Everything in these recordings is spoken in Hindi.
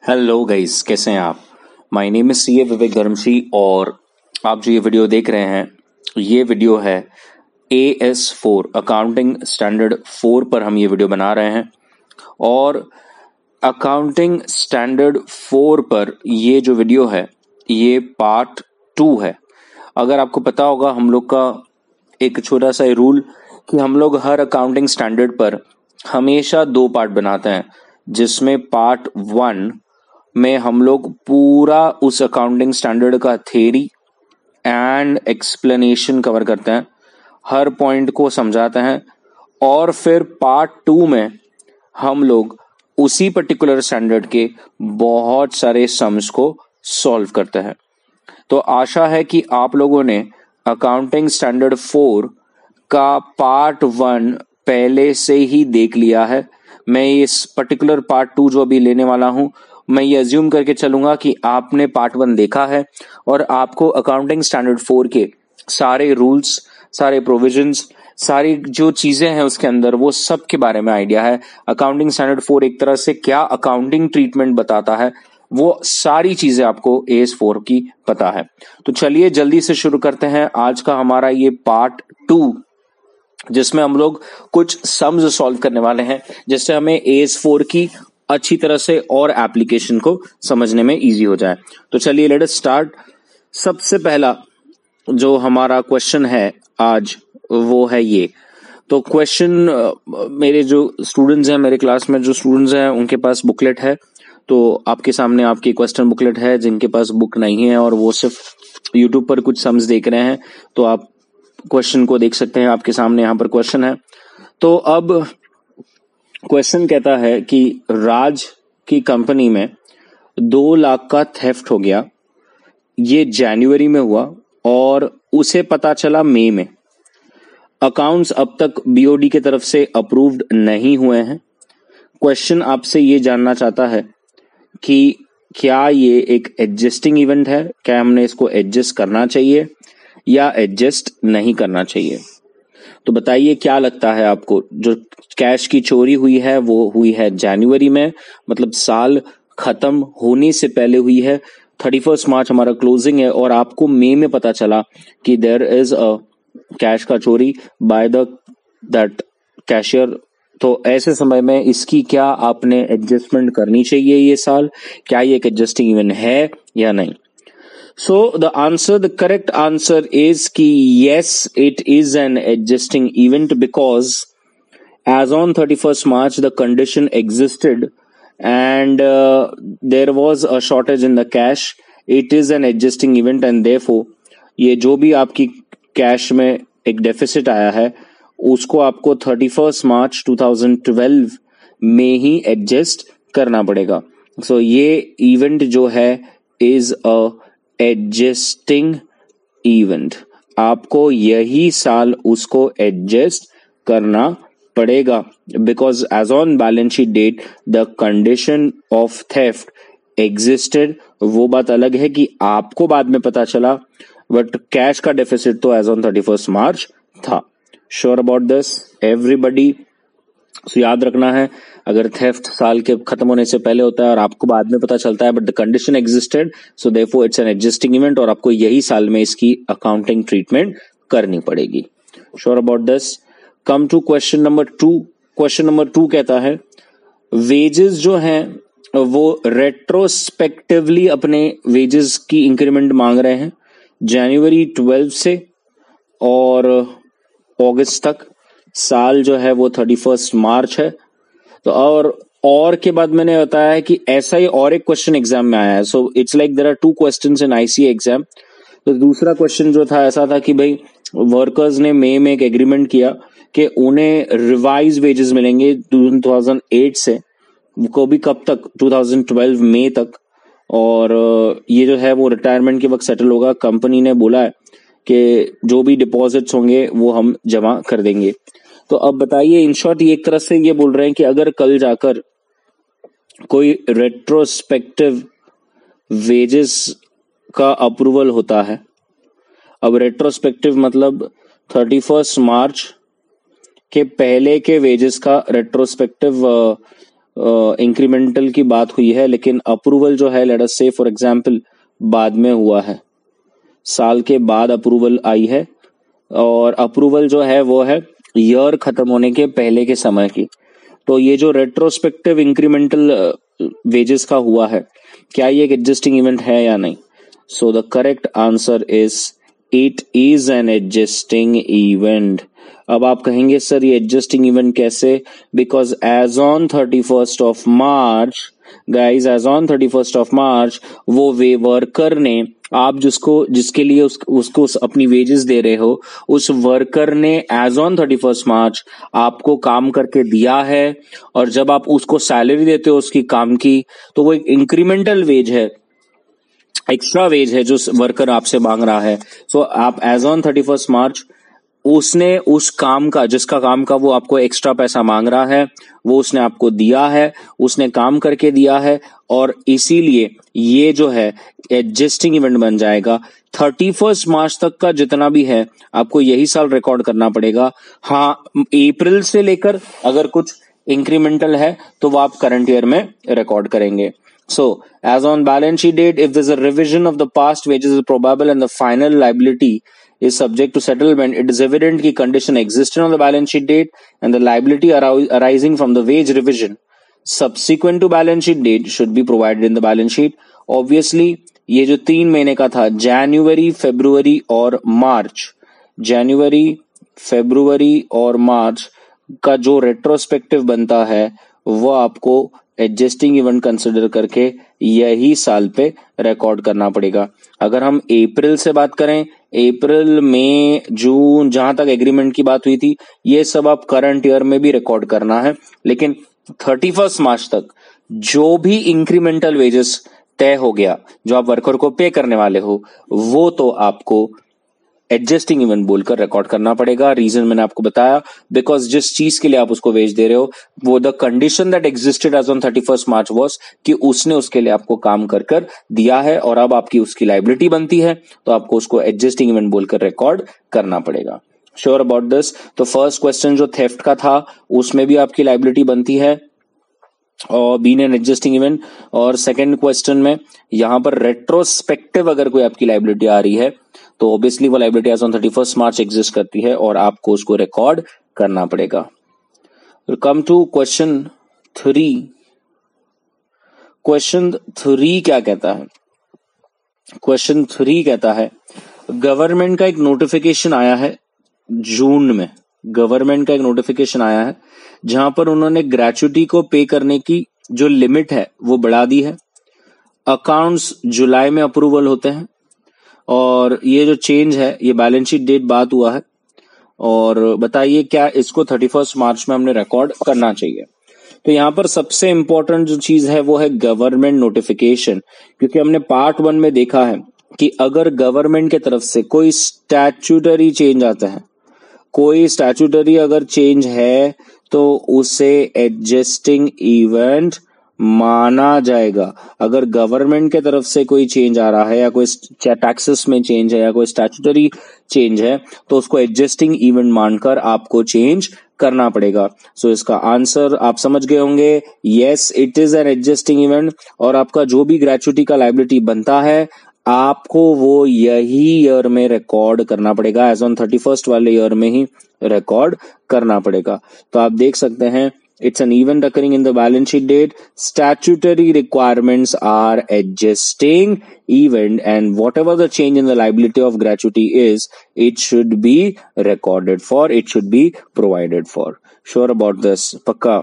हेलो गाइस, कैसे हैं आप। माय नेम इज सी ए विवेक धर्मशी और आप जो ये वीडियो देख रहे हैं ये वीडियो है AS4 अकाउंटिंग स्टैंडर्ड 4 पर हम ये वीडियो बना रहे हैं। और अकाउंटिंग स्टैंडर्ड 4 पर ये जो वीडियो है ये पार्ट 2 है। अगर आपको पता होगा हम लोग का एक छोटा सा रूल कि हम लोग हर अकाउंटिंग स्टैंडर्ड पर हमेशा 2 पार्ट बनाते हैं, जिसमें पार्ट 1 में हम लोग पूरा उस अकाउंटिंग स्टैंडर्ड का थ्योरी एंड एक्सप्लेनेशन कवर करते हैं, हर पॉइंट को समझाते हैं। और फिर पार्ट 2 में हम लोग उसी पर्टिकुलर स्टैंडर्ड के बहुत सारे सम्स को सॉल्व करते हैं। तो आशा है कि आप लोगों ने अकाउंटिंग स्टैंडर्ड 4 का पार्ट 1 पहले से ही देख लिया है। मैं इस पर्टिकुलर पार्ट 2 जो अभी लेने वाला हूं, मैं ये अज्यूम करके चलूंगा कि आपने पार्ट 1 देखा है और आपको अकाउंटिंग स्टैंडर्ड 4 के सारे रूल्स, सारे प्रोविजंस, सारी जो चीजें हैं उसके अंदर वो सब के बारे में आइडिया है। अकाउंटिंग स्टैंडर्ड 4 एक तरह से क्या अकाउंटिंग ट्रीटमेंट बताता है, वो सारी चीजें आपको AS4 की पता है। तो चलिए जल्दी से शुरू करते हैं आज का हमारा ये पार्ट 2, जिसमें हम लोग कुछ सम्स सॉल्व करने वाले हैं, जिससे हमें AS4 की अच्छी तरह से और एप्लीकेशन को समझने में इजी हो जाए। तो चलिए लेट अस स्टार्ट। सबसे पहला जो हमारा क्वेश्चन है आज वो है ये। तो क्वेश्चन मेरे जो स्टूडेंट्स हैं, मेरे क्लास में जो स्टूडेंट्स हैं उनके पास बुकलेट है, तो आपके सामने आपकी क्वेश्चन बुकलेट है। जिनके पास बुक नहीं है और वो सिर्फ यूट्यूब पर कुछ सम्स देख रहे हैं तो आप क्वेश्चन को देख सकते हैं। आपके सामने यहाँ पर क्वेश्चन है। तो अब क्वेश्चन कहता है कि राज की कंपनी में 2 लाख का थेफ्ट हो गया। ये जनवरी में हुआ और उसे पता चला मई में। अकाउंट्स अब तक BOD की तरफ से अप्रूव्ड नहीं हुए हैं। क्वेश्चन आपसे ये जानना चाहता है कि क्या ये एक एडजस्टिंग इवेंट है, क्या हमने इसको एडजस्ट करना चाहिए या एडजस्ट नहीं करना चाहिए। तो बताइए क्या लगता है आपको। जो कैश की चोरी हुई है वो हुई है जनवरी में, मतलब साल खत्म होने से पहले हुई है। 31 मार्च हमारा क्लोजिंग है और आपको मई में पता चला कि देयर इज अ कैश का चोरी बाय द दैट कैशियर। तो ऐसे समय में इसकी क्या आपने एडजस्टमेंट करनी चाहिए ये साल, क्या ये एक एडजस्टिंग इवेंट है या नहीं। So the correct answer is कि yes, it is an adjusting event because as on 31st March the condition existed and there was a shortage in the cash. It is an adjusting event and therefore ये जो भी आपकी कैश में एक डेफिसिट आया है उसको आपको 31st मार्च 2012 में ही एडजस्ट करना पड़ेगा। So ये इवेंट जो है is a एडजस्टिंग इवेंट। आपको यही साल उसको एडजस्ट करना पड़ेगा because as on balance sheet date the condition of theft existed. वो बात अलग है कि आपको बाद में पता चला, बट कैश का डेफिसिट तो एज ऑन 31st मार्च था। Sure about this everybody. So याद रखना है, अगर थेफ्ट साल के खत्म होने से पहले होता है और आपको बाद में पता चलता है but the condition existed, so therefore it's an adjusting event और आपको यही साल में इसकी अकाउंटिंग ट्रीटमेंट करनी पड़ेगी। Sure about this. Come to question number 2। Question number 2 कहता है वेजेस जो हैं वो रेट्रोस्पेक्टिवली अपने वेजेस की इंक्रीमेंट मांग रहे हैं जनवरी 12 से और अगस्त तक। साल जो है वो 31st मार्च है। तो और के बाद मैंने बताया है कि ऐसा ही और एक क्वेश्चन एग्जाम में आया है। So it's like there are 2 questions in ICA exam. तो दूसरा क्वेश्चन जो था ऐसा था कि भाई वर्कर्स ने मई में एक एग्रीमेंट किया कि उन्हें रिवाइज वेजेस मिलेंगे 2008 से, को भी कब तक 2012 मई तक, और ये जो है वो रिटायरमेंट के वक्त सेटल होगा। कंपनी ने बोला है कि जो भी डिपॉजिट्स होंगे वो हम जमा कर देंगे। तो अब बताइए, इन शॉर्ट ये एक तरह से ये बोल रहे हैं कि अगर कल जाकर कोई रेट्रोस्पेक्टिव वेजेस का अप्रूवल होता है, अब रेट्रोस्पेक्टिव मतलब 31st मार्च के पहले के वेजेस का रेट्रोस्पेक्टिव इंक्रीमेंटल की बात हुई है, लेकिन अप्रूवल जो है लेट अस से फॉर एग्जांपल बाद में हुआ है, साल के बाद अप्रूवल आई है, और अप्रूवल जो है वो है ईयर खत्म होने के पहले के समय की। तो ये जो रेट्रोस्पेक्टिव इंक्रीमेंटल वेजेस का हुआ है, क्या ये एक एडजस्टिंग इवेंट है या नहीं? So the correct answer is it is an adjusting event. अब आप कहेंगे सर ये एडजस्टिंग इवेंट कैसे? Because as on 31st of March guys, as on 31st of March वो वे वर्कर ने, आप जिसके लिए उसको अपनी वेजेस दे रहे हो, उस वर्कर ने एज ऑन 31st मार्च आपको काम करके दिया है, और जब आप उसको सैलरी देते हो उसकी काम की, तो वो एक इंक्रीमेंटल वेज है, एक्स्ट्रा वेज है जो वर्कर आपसे मांग रहा है। सो आप एज ऑन 31st मार्च उसने उस काम का, जिसका काम का वो आपको एक्स्ट्रा पैसा मांग रहा है, वो उसने आपको दिया है, उसने काम करके दिया है, और इसीलिए ये जो है एडजस्टिंग इवेंट बन जाएगा। 31st मार्च तक का जितना भी है आपको यही साल रिकॉर्ड करना पड़ेगा। हाँ, अप्रैल से लेकर अगर कुछ इंक्रीमेंटल है तो वो आप करंट ईयर में रिकॉर्ड करेंगे। So, as on balance sheet date, if there's a revision of the past wages is probable and the final liability is subject to settlement, it is evident कि condition existed on the balance sheet date and the liability arising from the wage revision subsequent to balance sheet date should be provided in the balance sheet. Obviously, ये जो 3 महीने का था, जनवरी, फरवरी और मार्च, जनवरी, फरवरी और मार्च का जो रेट्रोस्पेक्टिव बनता है वो आपको एडजस्टिंग इवेंट कंसिडर करके यही साल पे रिकॉर्ड करना पड़ेगा। अगर हम अप्रैल से बात करें, अप्रैल, मई, जून, जहां तक एग्रीमेंट की बात हुई थी, ये सब आप करंट ईयर में भी रिकॉर्ड करना है, लेकिन 31st मार्च तक जो भी इंक्रीमेंटल वेजेस तय हो गया, जो आप वर्कर को पे करने वाले हो, वो तो आपको एडजस्टिंग इवेंट बोलकर रिकॉर्ड करना पड़ेगा। रीजन मैंने आपको बताया, बिकॉज जिस चीज के लिए आप उसको वेज दे रहे हो, वो the condition that existed as on 31st March was कि उसने उसके लिए आपको काम कर दिया है, और अब आपकी उसकी लाइबिलिटी बनती है, तो आपको उसको एडजस्टिंग इवेंट बोलकर रिकॉर्ड करना पड़ेगा। Sure about this? तो फर्स्ट क्वेश्चन जो थेफ्ट का था उसमें भी आपकी लाइबिलिटी बनती है और बीन एन एडजस्टिंग इवेंट, और सेकंड क्वेश्चन में यहां पर रेट्रोस्पेक्टिव अगर कोई आपकी लाइबिलिटी आ रही है तो ऑब्वियसली वो liability as on 31st March exist करती है और आपको उसको रिकॉर्ड करना पड़ेगा। कम टू क्वेश्चन 3। क्वेश्चन 3 क्या कहता है? क्वेश्चन 3 कहता है गवर्नमेंट का एक नोटिफिकेशन आया है जून में, गवर्नमेंट का एक नोटिफिकेशन आया है जहां पर उन्होंने ग्रेच्युटी को पे करने की जो लिमिट है वो बढ़ा दी है। अकाउंट्स जुलाई में अप्रूवल होते हैं, और ये जो चेंज है ये बैलेंस शीट डेट बाद हुआ है, और बताइए क्या इसको 31st मार्च में हमने रिकॉर्ड करना चाहिए? तो यहां पर सबसे इंपॉर्टेंट जो चीज है वो है गवर्नमेंट नोटिफिकेशन, क्योंकि हमने पार्ट 1 में देखा है कि अगर गवर्नमेंट की तरफ से कोई स्टैट्यूटरी चेंज आता है, कोई स्टैट्यूटरी अगर चेंज है तो उसे एडजस्टिंग इवेंट माना जाएगा। अगर गवर्नमेंट के तरफ से कोई चेंज आ रहा है, या कोई टैक्सेस में चेंज है, या कोई स्टैट्यूटरी चेंज है, तो उसको एडजस्टिंग इवेंट मानकर आपको चेंज करना पड़ेगा। सो इसका आंसर आप समझ गए होंगे, yes it is an adjusting event, और आपका जो भी ग्रेच्युटी का लायबिलिटी बनता है आपको वो यही ईयर में रिकॉर्ड करना पड़ेगा, एज ऑन 31st वाले ईयर में ही रिकॉर्ड करना पड़ेगा। तो आप देख सकते हैं it's an event occurring in the balance sheet date, statutory requirements are adjusting event, and whatever the change in the liability of gratuity is, it should be recorded for, it should be provided for. Sure about this? पक्का?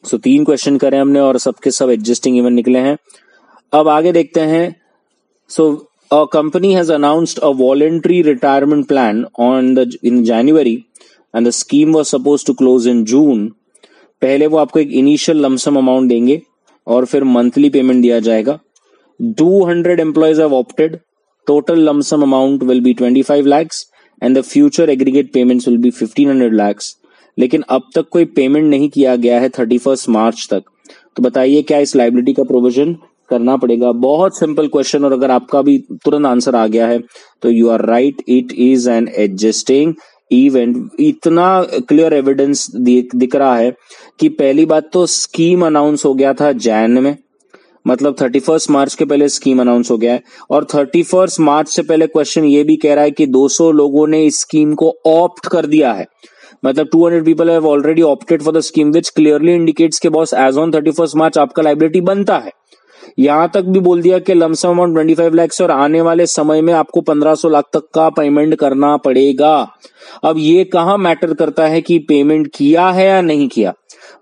So 3 क्वेश्चन करे हमने और सबके सब एडजस्टिंग इवेंट निकले हैं। अब आगे देखते हैं। So a company has announced a voluntary retirement plan in January, and the scheme was supposed to close in June. पहले वो आपको एक इनिशियल लमसम अमाउंट देंगे और फिर मंथली पेमेंट दिया जाएगा। 200 employees have opted, total lump sum amount will be 25 lakhs and the future aggregate payments will be 1500 lakhs। लेकिन अब तक कोई पेमेंट नहीं किया गया है 31st मार्च तक, तो बताइए क्या इस लायबिलिटी का प्रोविजन करना पड़ेगा? बहुत सिंपल क्वेश्चन, और अगर आपका भी तुरंत आंसर आ गया है तो you are right, it is an adjusting event. इतना क्लियर एविडेंस दिख रहा है कि पहली बात तो स्कीम अनाउंस हो गया था जैन में, मतलब 31 मार्च के पहले स्कीम अनाउंस हो गया है, और 31 मार्च से पहले क्वेश्चन ये भी कह रहा है कि 200 लोगों ने इस स्कीम को ऑप्ट कर दिया है, मतलब 200 people have already opted for the scheme, which clearly indicates के बॉस एज ऑन 31 मार्च आपका लाइबिलिटी बनता है। यहां तक भी बोल दिया कि लमसम अमाउंट 25 लाख और आने वाले समय में आपको 1500 लाख तक का पेमेंट करना पड़ेगा। अब ये कहां मैटर करता है कि पेमेंट किया है या नहीं किया,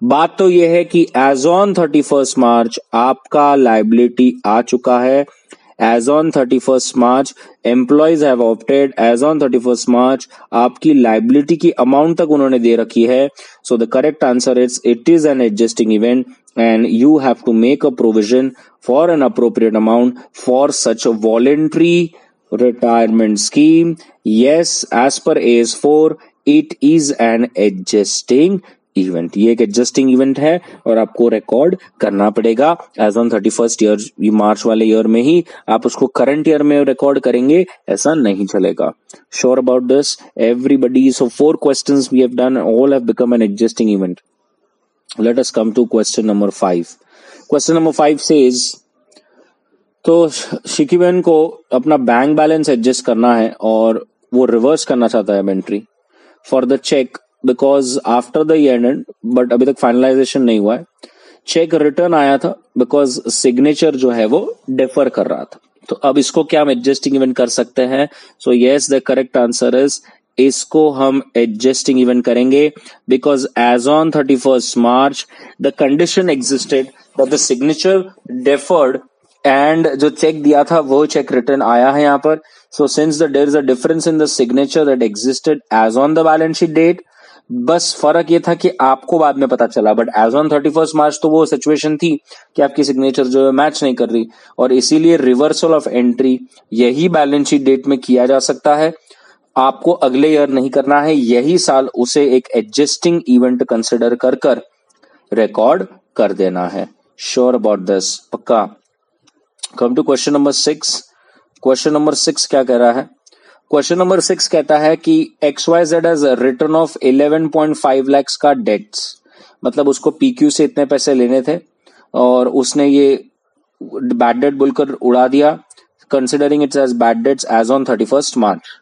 बात तो यह है कि एज ऑन 31 मार्च आपका लाइबिलिटी आ चुका है। As on 31 March employees have opted, as on 31 March आपकी लाइबिलिटी की अमाउंट तक उन्होंने दे रखी है। So the correct answer it is an adjusting event and you have to make a provision for an appropriate amount for such a voluntary retirement scheme. Yes, as per AS4 it is an adjusting event. ये एक adjusting event है और आपको रिकॉर्ड करना पड़ेगा एज ऑन 31st ईयर, मार्च वाले ईयर में ही आप उसको करंट ईयर में रिकॉर्ड करेंगे, ऐसा नहीं चलेगा। Sure about this everybody? So 4 questions we have done, all have become an adjusting event. Let us come to question number 5. Question number 5 says, तो शिकीबेन को अपना बैंक बैलेंस एडजस्ट करना है और वो रिवर्स करना चाहता है entry for the cheque because after the year end, but अभी तक फाइनलाइजेशन नहीं हुआ है। चेक रिटर्न आया था बिकॉज सिग्नेचर जो है वो डिफर कर रहा था। तो अब इसको क्या हम एडजस्टिंग इवेंट कर सकते हैं? So yes, the correct answer is इसको हम एडजस्टिंग इवेंट करेंगे because as on 31 March the condition existed that the signature differed and जो चेक दिया था वो चेक रिटर्न आया है यहाँ पर। So since there is a difference in the signature that existed as on the balance sheet date, बस फर्क ये था कि आपको बाद में पता चला, बट एज ऑन 31 मार्च तो वो सिचुएशन थी कि आपकी सिग्नेचर जो है मैच नहीं कर रही, और इसीलिए रिवर्सल ऑफ एंट्री यही बैलेंस शीट डेट में किया जा सकता है। आपको अगले ईयर नहीं करना है, यही साल उसे एक एडजस्टिंग इवेंट कंसिडर कर कर रिकॉर्ड कर देना है। Sure about this? पक्का? Come to question number 6। Question number 6 क्या कह रहा है? क्वेश्चन नंबर 6 कहता है कि XYZ has return of 11.5 lakhs का डेट्स, मतलब उसको PQ से इतने पैसे लेने थे और उसने ये बैड डेट बोलकर उड़ा दिया, considering it's as bad debts as on 31 March.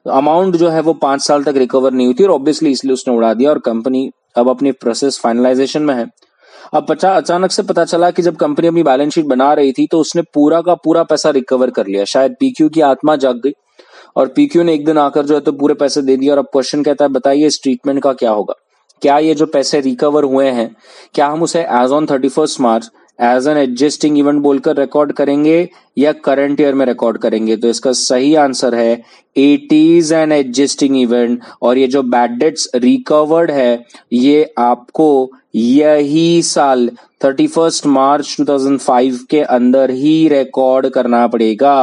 Amount जो है वो 5 साल तक रिकवर नहीं हुई थी और ऑब्वियसली इसलिए उसने उड़ा दिया और कंपनी अब अपनी प्रोसेस फाइनलाइजेशन में है। अब अचानक से पता चला कि जब कंपनी अपनी बैलेंस शीट बना रही थी तो उसने पूरा का पूरा पैसा रिकवर कर लिया, शायद PQ की आत्मा जाग गई और PQ ने एक दिन आकर जो है तो पूरे पैसे दे दिए। और अब क्वेश्चन कहता है बताइए इस ट्रीटमेंट का क्या होगा? क्या ये जो पैसे रिकवर हुए हैं क्या हम उसे as on 31 March as an adjusting event बोलकर रिकॉर्ड करेंगे या करंट ईयर में रिकॉर्ड करेंगे? तो इसका सही आंसर है it is an adjusting event, और ये जो बैड डेट्स रिकवर्ड है ये आपको यही साल 31 मार्च 2005 के अंदर ही रिकॉर्ड करना पड़ेगा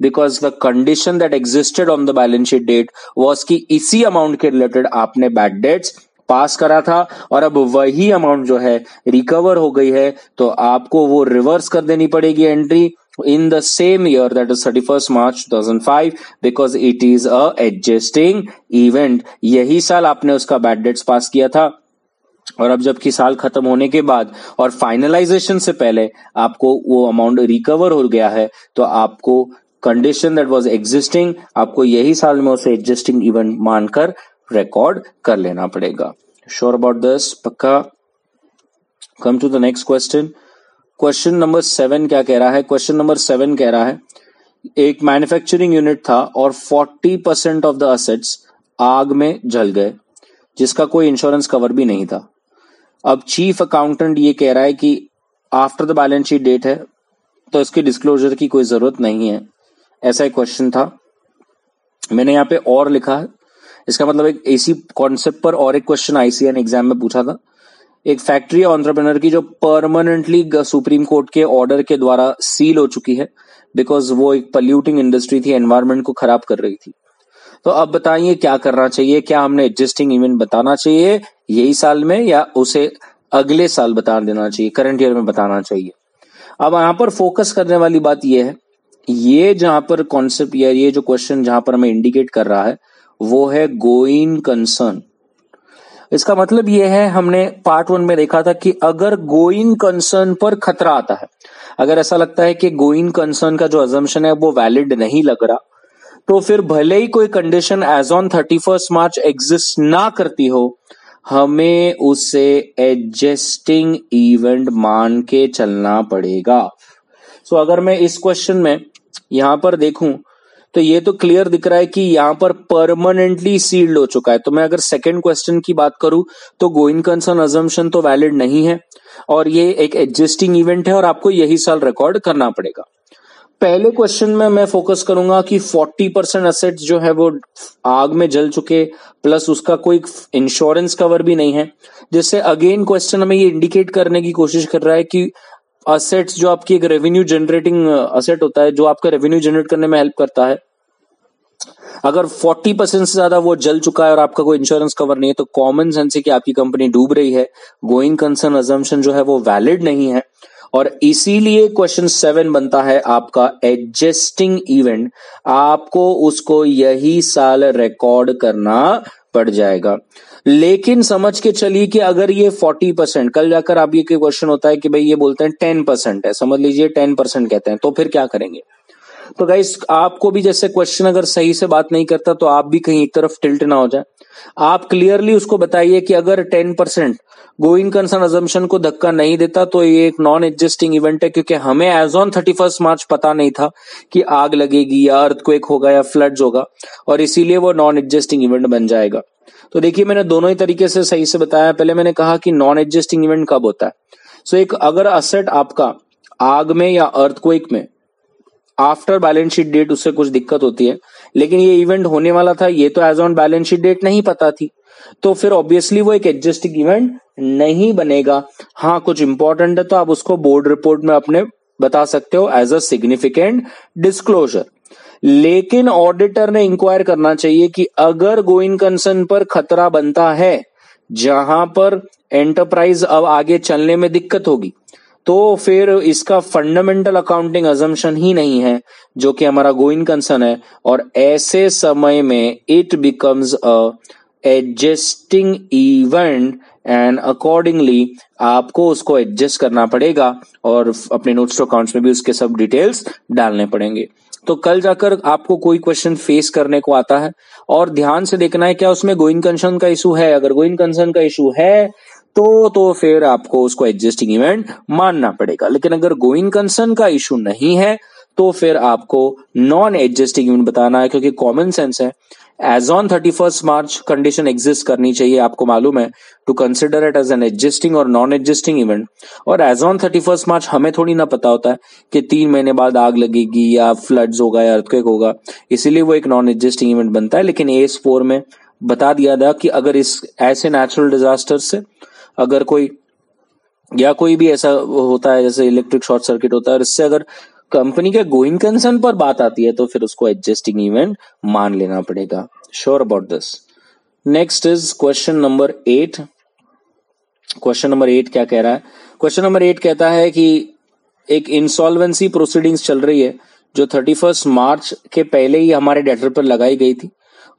because the condition that existed on the balance sheet date was कि इसी अमाउंट के रिलेटेड आपने बैड डेट्स पास करा था और अब वही अमाउंट जो है रिकवर हो गई है तो आपको वो रिवर्स कर देनी पड़ेगी entry in the same year, that is 31st March 2005 because it is a adjusting event। यही साल आपने उसका बैड डेट्स पास किया था और अब जबकि साल खत्म होने के बाद और फाइनलाइजेशन से पहले आपको वो अमाउंट रिकवर हो गया है तो आपको कंडीशन दैट वाज एग्जिस्टिंग आपको यही साल में उसे एडजस्टिंग इवेंट मानकर रिकॉर्ड कर लेना पड़ेगा। Sure about this? पक्का? Come to the next question. Question number 7 क्या कह रहा है? क्वेश्चन नंबर 7 कह रहा है एक मैन्युफैक्चरिंग यूनिट था और 40% ऑफ द असेट्स आग में जल गए जिसका कोई इंश्योरेंस कवर भी नहीं था। अब चीफ अकाउंटेंट ये कह रहा है कि after the balance sheet date है तो इसकी डिस्क्लोजर की कोई जरूरत नहीं है, ऐसा एक क्वेश्चन था। मैंने यहाँ पे और लिखा है, इसका मतलब एक इसी कॉन्सेप्ट पर और एक क्वेश्चन ICN एग्जाम में पूछा था। एक फैक्ट्री एंटरप्रेन्योर की जो परमानेंटली सुप्रीम कोर्ट के ऑर्डर के द्वारा सील हो चुकी है बिकॉज वो एक पॉल्यूटिंग इंडस्ट्री थी, एनवायरनमेंट को खराब कर रही थी। तो अब बताइए क्या करना चाहिए? क्या हमने एडजस्टिंग इवेंट बताना चाहिए यही साल में या उसे अगले साल बता देना चाहिए, करंट ईयर में बताना चाहिए? अब यहां पर फोकस करने वाली बात यह है, ये जहां पर कॉन्सेप्ट या ये जो क्वेश्चन जहां पर हमें इंडिकेट कर रहा है वो है गोइंग कंसर्न। इसका मतलब ये है, हमने पार्ट 1 में देखा था कि अगर गोइंग कंसर्न पर खतरा आता है, अगर ऐसा लगता है कि गोइंग कंसर्न का जो अजम्पशन है वो वैलिड नहीं लग रहा, तो फिर भले ही कोई condition as on 31 March exist ना करती हो, हमें उसे एडजस्टिंग इवेंट मान के चलना पड़ेगा। सो अगर मैं इस क्वेश्चन में यहां पर देखूं तो ये तो क्लियर दिख रहा है कि यहां पर परमानेंटली सील्ड हो चुका है। तो मैं अगर सेकंड क्वेश्चन की बात करूं तो गोइंग कंसर्न अजम्पशन तो वैलिड नहीं है और ये एक एडजस्टिंग इवेंट है और आपको यही साल रिकॉर्ड करना पड़ेगा। पहले क्वेश्चन में मैं फोकस करूंगा कि 40% असेट जो है वो आग में जल चुके, प्लस उसका कोई इंश्योरेंस कवर भी नहीं है, जिससे अगेन क्वेश्चन हमें ये इंडिकेट करने की कोशिश कर रहा है कि असेट्स जो आपकी एक रेवेन्यू जनरेटिंग असेट होता है, जो आपका रेवेन्यू जनरेट करने में हेल्प करता है, अगर 40% से ज्यादा वो जल चुका है और आपका कोई इंश्योरेंस कवर नहीं है, तो कॉमन सेंस है कि आपकी कंपनी डूब रही है, गोइंग कंसर्न अजम्पशन जो है वो वैलिड नहीं है और इसीलिए क्वेश्चन 7 बनता है आपका एडजस्टिंग इवेंट, आपको उसको यही साल रिकॉर्ड करना पड़ जाएगा। लेकिन समझ के चलिए कि अगर ये 40%, कल जाकर आप ये क्वेश्चन होता है कि भाई ये बोलते हैं 10% है, समझ लीजिए 10% कहते हैं, तो फिर क्या करेंगे? तो गाइस आपको भी जैसे क्वेश्चन अगर सही से बात नहीं करता तो आप भी कहीं एक तरफ टिल्ट ना हो जाए, आप क्लियरली उसको बताइए कि अगर 10% गोइंग कंसर्न अजम्पशन को धक्का नहीं देता तो ये एक नॉन एडजस्टिंग इवेंट है, क्योंकि हमें एज ऑन 31 मार्च पता नहीं था कि आग लगेगी या अर्थक्वेक होगा या फ्लड्स होगा, और इसीलिए वो नॉन एडजस्टिंग इवेंट बन जाएगा। तो देखिए मैंने दोनों ही तरीके से सही से बताया। पहले मैंने कहा कि नॉन एडजस्टिंग इवेंट कब होता है। सो एक अगर असेट आपका आग में या अर्थक्वेक में आफ्टर बैलेंस शीट डेट उससे कुछ दिक्कत होती है, लेकिन ये इवेंट होने वाला था, ये तो as on balance sheet date नहीं पता थी, तो फिर ऑब्वियसली वो एक एडजस्टिंग इवेंट नहीं बनेगा। हाँ कुछ इंपॉर्टेंट है तो आप उसको बोर्ड रिपोर्ट में अपने बता सकते हो एज अ सिग्निफिकेंट डिस्क्लोजर। लेकिन ऑडिटर ने इंक्वायर करना चाहिए कि अगर गोइंग कंसर्न पर खतरा बनता है, जहां पर एंटरप्राइज अब आगे चलने में दिक्कत होगी, तो फिर इसका फंडामेंटल अकाउंटिंग अजम्पशन ही नहीं है जो कि हमारा गोइंग कंसर्न है, और ऐसे समय में it becomes a adjusting event and accordingly आपको उसको एडजस्ट करना पड़ेगा और अपने नोट्स टू अकाउंट्स में भी उसके सब डिटेल्स डालने पड़ेंगे। तो कल जाकर आपको कोई क्वेश्चन फेस करने को आता है और ध्यान से देखना है क्या उसमें गोइंग कंसर्न का इशू है। अगर गोइंग कंसर्न का इशू है तो फिर आपको उसको एडजस्टिंग इवेंट मानना पड़ेगा, लेकिन अगर गोइंग कंसर्न का इशू नहीं है तो फिर आपको नॉन एडजस्टिंग इवेंट बताना है, क्योंकि कॉमन सेंस है as on 31 March condition exist करनी चाहिए, आपको मालूम है, to consider it as an adjusting और नॉन एडजस्टिंग इवेंट। और एज ऑन 31 मार्च हमें थोड़ी ना पता होता है कि 3 महीने बाद आग लगेगी या फ्लड्स होगा या अर्थक्वेक होगा, इसीलिए वो एक नॉन एडजस्टिंग इवेंट बनता है। लेकिन AS4 में बता दिया था कि अगर इस ऐसे नेचुरल डिजास्टर से अगर कोई या कोई भी ऐसा होता है जैसे इलेक्ट्रिक शॉर्ट सर्किट होता है और इससे अगर कंपनी के गोइंग कंसर्न पर बात आती है तो फिर उसको एडजस्टिंग इवेंट मान लेना पड़ेगा। Sure about this. Next is question number 8। Question number 8 क्या कह रहा है? क्वेश्चन नंबर 8 कहता है कि एक इंसॉल्वेंसी प्रोसीडिंग्स चल रही है जो 31 मार्च के पहले ही हमारे डेटर पर लगाई गई थी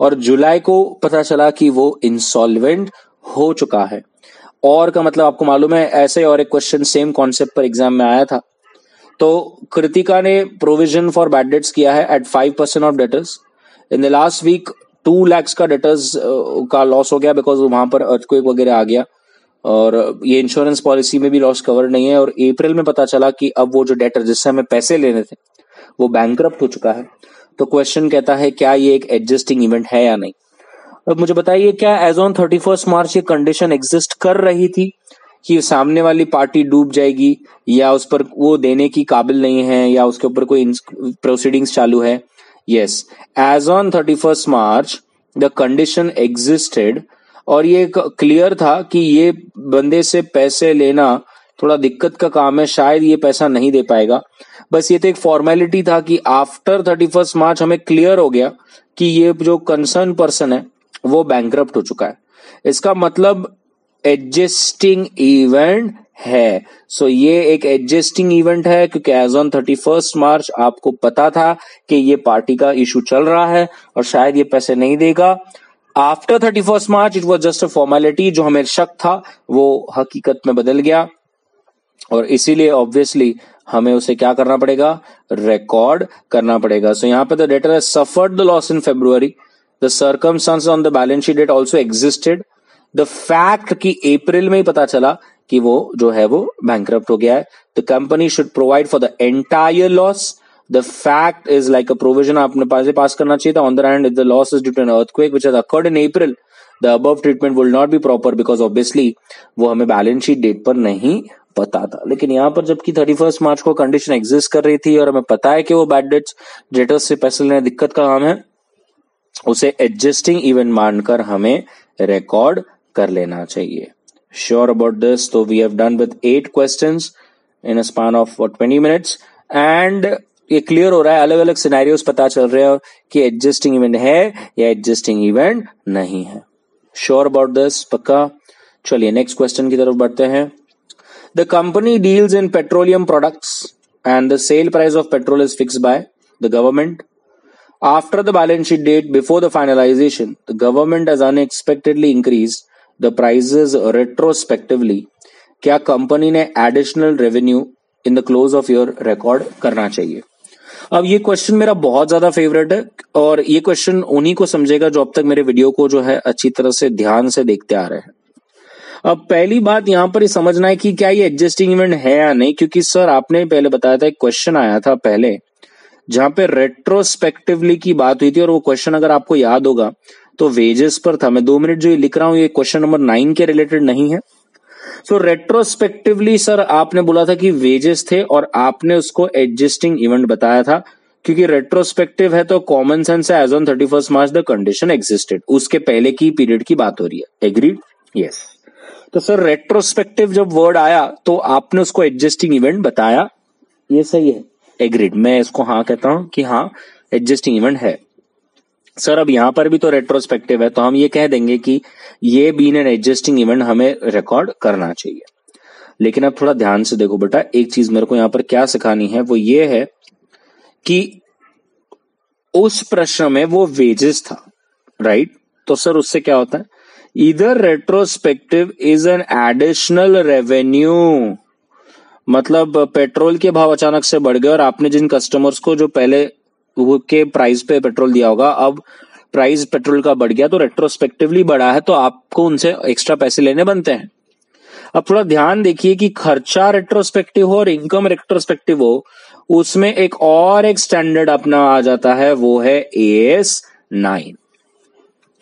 और जुलाई को पता चला कि वो इंसॉल्वेंट हो चुका है। और का मतलब आपको मालूम है, ऐसे और एक क्वेश्चन सेम कॉन्सेप्ट पर एग्जाम में आया था। तो कृतिका ने प्रोविजन फॉर बैड डेट्स किया है at 5% of debtors. In the last week 2 lakhs का डेटर्स का लॉस हो गया बिकॉज वहां पर अर्थक्वेक वगैरह आ गया और ये इंश्योरेंस पॉलिसी में भी लॉस कवर नहीं है। और अप्रैल में पता चला कि अब वो जो डेटर जिससे हमें पैसे लेने थे वो बैंकरप्ट हो चुका है। तो क्वेश्चन कहता है क्या ये एक एडजस्टिंग इवेंट है या नहीं। अब मुझे बताइए, क्या एज ऑन 31 मार्च ये कंडीशन एग्जिस्ट कर रही थी कि सामने वाली पार्टी डूब जाएगी या उस पर वो देने की काबिल नहीं है या उसके ऊपर कोई प्रोसीडिंग्स चालू है? Yes, as on 31 March the condition existed और ये क्लियर था कि ये बंदे से पैसे लेना थोड़ा दिक्कत का काम है, शायद ये पैसा नहीं दे पाएगा। बस ये तो एक फॉर्मेलिटी था कि आफ्टर 31 मार्च हमें क्लियर हो गया कि ये जो कंसर्न पर्सन है वो बैंकरप्ट हो चुका है। इसका मतलब एडजस्टिंग इवेंट है। सो ये एक एडजस्टिंग इवेंट है क्योंकि एज ऑन 31 मार्च आपको पता था कि ये पार्टी का इशू चल रहा है और शायद ये पैसे नहीं देगा। After 31st March it was just a formality, जो हमें शक था वो हकीकत में बदल गया और इसीलिए ऑब्वियसली हमें उसे क्या करना पड़ेगा, रिकॉर्ड करना पड़ेगा। सो यहाँ पे the debtor has suffered the loss in February, the circumstances on the balance sheet date also existed, the fact कि अप्रैल में ही पता चला कि वो जो है वो बैंकरप्ट हो गया है। The company should provide for the entire loss, the fact is like a provision आपने पास करना चाहिए था। On the hand if the loss is due to an earthquake which has occurred in April, the above treatment will not be proper because obviously वो हमें बैलेंस शीट डेट पर नहीं पता था। लेकिन यहाँ पर जबकि 31 मार्च को कंडीशन एग्जिस्ट कर रही थी और हमें पता है कि वो बैड डेट्स डेटर्स से पैसे लेने दिक्कत का काम है, उसे एडजस्टिंग इवेंट मानकर हमें रिकॉर्ड कर लेना चाहिए। Sure about this? तो we have done with 8 questions in a span of 20 minutes and ये क्लियर हो रहा है, अलग अलग सिनेरियोस पता चल रहे हैं कि एडजस्टिंग इवेंट है या एडजस्टिंग इवेंट नहीं है। Sure about this? पक्का? चलिए नेक्स्ट क्वेश्चन की तरफ बढ़ते हैं। The company deals in petroleum products and the sale price of petrol is fixed by the government. After the balance sheet date, before the finalization, the government has unexpectedly increased the prices retrospectively. क्या कंपनी ने additional revenue in the close of year record करना चाहिए? अब ये क्वेश्चन मेरा बहुत ज्यादा फेवरेट है और ये क्वेश्चन उन्हीं को समझेगा जो अब तक मेरे वीडियो को जो है अच्छी तरह से ध्यान से देखते आ रहे हैं। अब पहली बात यहां पर समझना है कि क्या ये एडजस्टिंग इवेंट है या नहीं, क्योंकि सर आपने पहले बताया था, एक क्वेश्चन आया था पहले जहां पे रेट्रोस्पेक्टिवली की बात हुई थी और वो क्वेश्चन अगर आपको याद होगा तो वेजेस पर था। मैं 2 मिनट जो ये लिख रहा हूं ये क्वेश्चन नंबर 9 के रिलेटेड नहीं है। सो रेट्रोस्पेक्टिवली सर आपने बोला था कि वेजेस थे और आपने उसको एडजस्टिंग इवेंट बताया था, क्योंकि रेट्रोस्पेक्टिव है तो कॉमन सेंस है, as on 31 March the condition existed, उसके पहले की पीरियड की बात हो रही है। एग्रीड? यस। तो सर रेट्रोस्पेक्टिव जब वर्ड आया तो आपने उसको एडजस्टिंग इवेंट बताया, ये सही है। एग्रीड? मैं इसको हाँ कहता हूं कि हाँ एडजस्टिंग इवेंट है। सर अब यहां पर भी तो रेट्रोस्पेक्टिव है तो हम ये कह देंगे कि ये बीन एन एडजस्टिंग इवेंट हमें रिकॉर्ड करना चाहिए। लेकिन अब थोड़ा ध्यान से देखो बेटा, एक चीज मेरे को यहां पर क्या सिखानी है वो ये है कि उस प्रश्न में वो वेजेस था, राइट? तो सर उससे क्या होता है, इधर retrospective is an additional revenue, मतलब पेट्रोल के भाव अचानक से बढ़ गए और आपने जिन कस्टमर्स को जो पहले के प्राइस पे पेट्रोल दिया होगा, अब प्राइस पेट्रोल का बढ़ गया तो रेट्रोस्पेक्टिवली बढ़ा है तो आपको उनसे एक्स्ट्रा पैसे लेने बनते हैं। अब थोड़ा ध्यान देखिए कि खर्चा रेट्रोस्पेक्टिव हो और इनकम रेट्रोस्पेक्टिव हो, उसमें एक और एक स्टैंडर्ड अपना आ जाता है, वो है AS 9।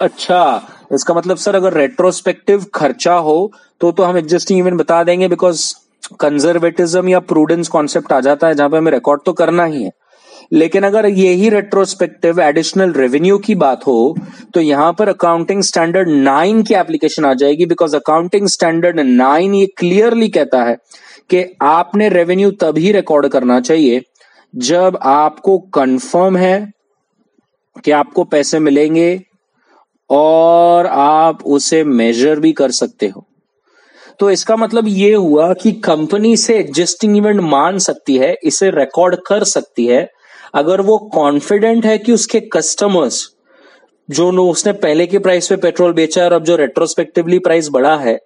अच्छा, इसका मतलब सर अगर रेट्रोस्पेक्टिव खर्चा हो तो हम एडजस्टिंग इवेंट बता देंगे, बिकॉज कंजर्वेटिज्म या प्रूडेंस कॉन्सेप्ट आ जाता है जहां पे हमें रिकॉर्ड तो करना ही है। लेकिन अगर यही रेट्रोस्पेक्टिव एडिशनल रेवेन्यू की बात हो तो यहां पर अकाउंटिंग स्टैंडर्ड 9 की एप्लीकेशन आ जाएगी, बिकॉज अकाउंटिंग स्टैंडर्ड 9 ये क्लियरली कहता है कि आपने रेवेन्यू तभी रिकॉर्ड करना चाहिए जब आपको कंफर्म है कि आपको पैसे मिलेंगे और आप उसे मेजर भी कर सकते हो। तो इसका मतलब ये हुआ कि कंपनी से एडजस्टिंग इवेंट मान सकती है, इसे रिकॉर्ड कर सकती है, अगर वो कॉन्फिडेंट है कि उसके कस्टमर्स जो उसने पहले के प्राइस पे पेट्रोल बेचा और अब जो रेट्रोस्पेक्टिवली प्राइस बढ़ा है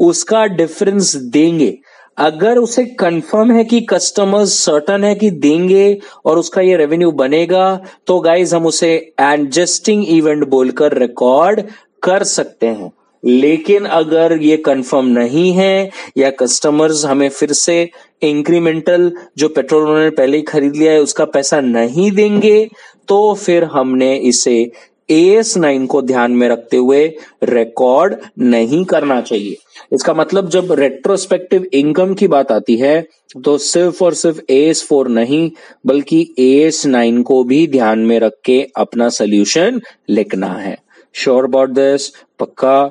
उसका डिफरेंस देंगे। अगर उसे कंफर्म है कि कस्टमर्स सर्टन है कि देंगे और उसका ये रेवेन्यू बनेगा, तो गाइज हम उसे एडजस्टिंग इवेंट बोलकर रिकॉर्ड कर सकते हैं। लेकिन अगर ये कंफर्म नहीं है या कस्टमर्स हमें फिर से इंक्रीमेंटल जो पेट्रोल उन्होंने पहले ही खरीद लिया है उसका पैसा नहीं देंगे, तो फिर हमने इसे AS 9 को ध्यान में रखते हुए रिकॉर्ड नहीं करना चाहिए। इसका मतलब जब रेट्रोस्पेक्टिव इनकम की बात आती है तो सिर्फ और सिर्फ AS 4 नहीं बल्कि AS 9 को भी ध्यान में रख के अपना सोल्यूशन लिखना है। Sure about this? पक्का?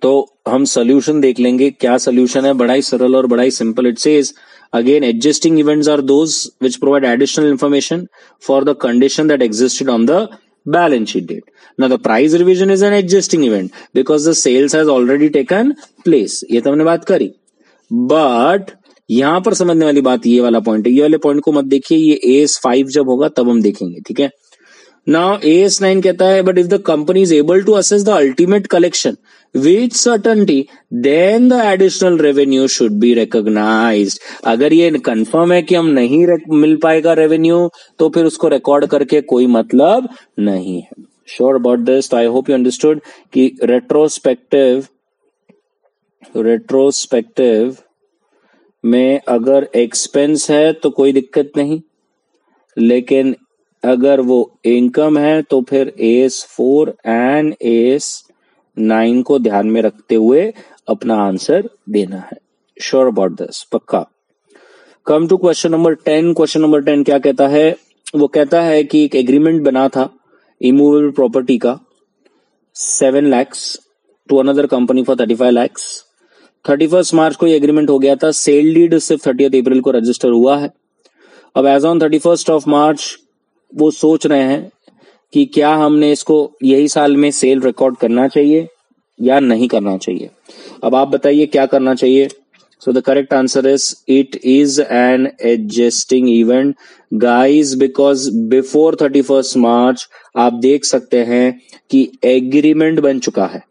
तो हम सोल्यूशन देख लेंगे। क्या सोल्यूशन है? बड़ा ही सरल और बड़ा ही simple. It says again adjusting events are those which provide additional information for the condition that existed on the balance sheet date. Now the price revision is an adjusting event because the sales has already taken place. ये तो हमने बात करी, बट यहां पर समझने वाली बात ये वाला पॉइंट है। ये वाले पॉइंट को मत देखिए, ये AS 5 जब होगा तब हम देखेंगे, ठीक है? नाउ AS9 कहता है but if the company is able to assess the ultimate collection with certainty then the additional revenue should be recognised. अगर ये कंफर्म है कि हम नहीं मिल पाएगा रेवेन्यू तो फिर उसको रिकॉर्ड करके कोई मतलब नहीं है। Sure about this? तो आई होप यू अंडरस्टूड कि रेट्रोस्पेक्टिव में अगर एक्सपेंस है तो कोई दिक्कत नहीं, लेकिन अगर वो इनकम है तो फिर AS4 एंड AS9 को ध्यान में रखते हुए अपना आंसर देना है। Sure about this? पक्का। Come to question number 10। Question number 10 क्या कहता है? वो कहता है कि एक एग्रीमेंट बना था इमूवेबल प्रॉपर्टी का 7 lakhs to another company for 35 lakhs। 31 March को ये एग्रीमेंट हो गया था। सेल डीड सिर्फ 30 अप्रैल को रजिस्टर हुआ है। अब एज ऑन 31 ऑफ मार्च वो सोच रहे हैं कि क्या हमने इसको यही साल में सेल रिकॉर्ड करना चाहिए या नहीं करना चाहिए। अब आप बताइए क्या करना चाहिए। सो the correct answer is it is an adjusting event guys, because before 31 मार्च आप देख सकते हैं कि एग्रीमेंट बन चुका है।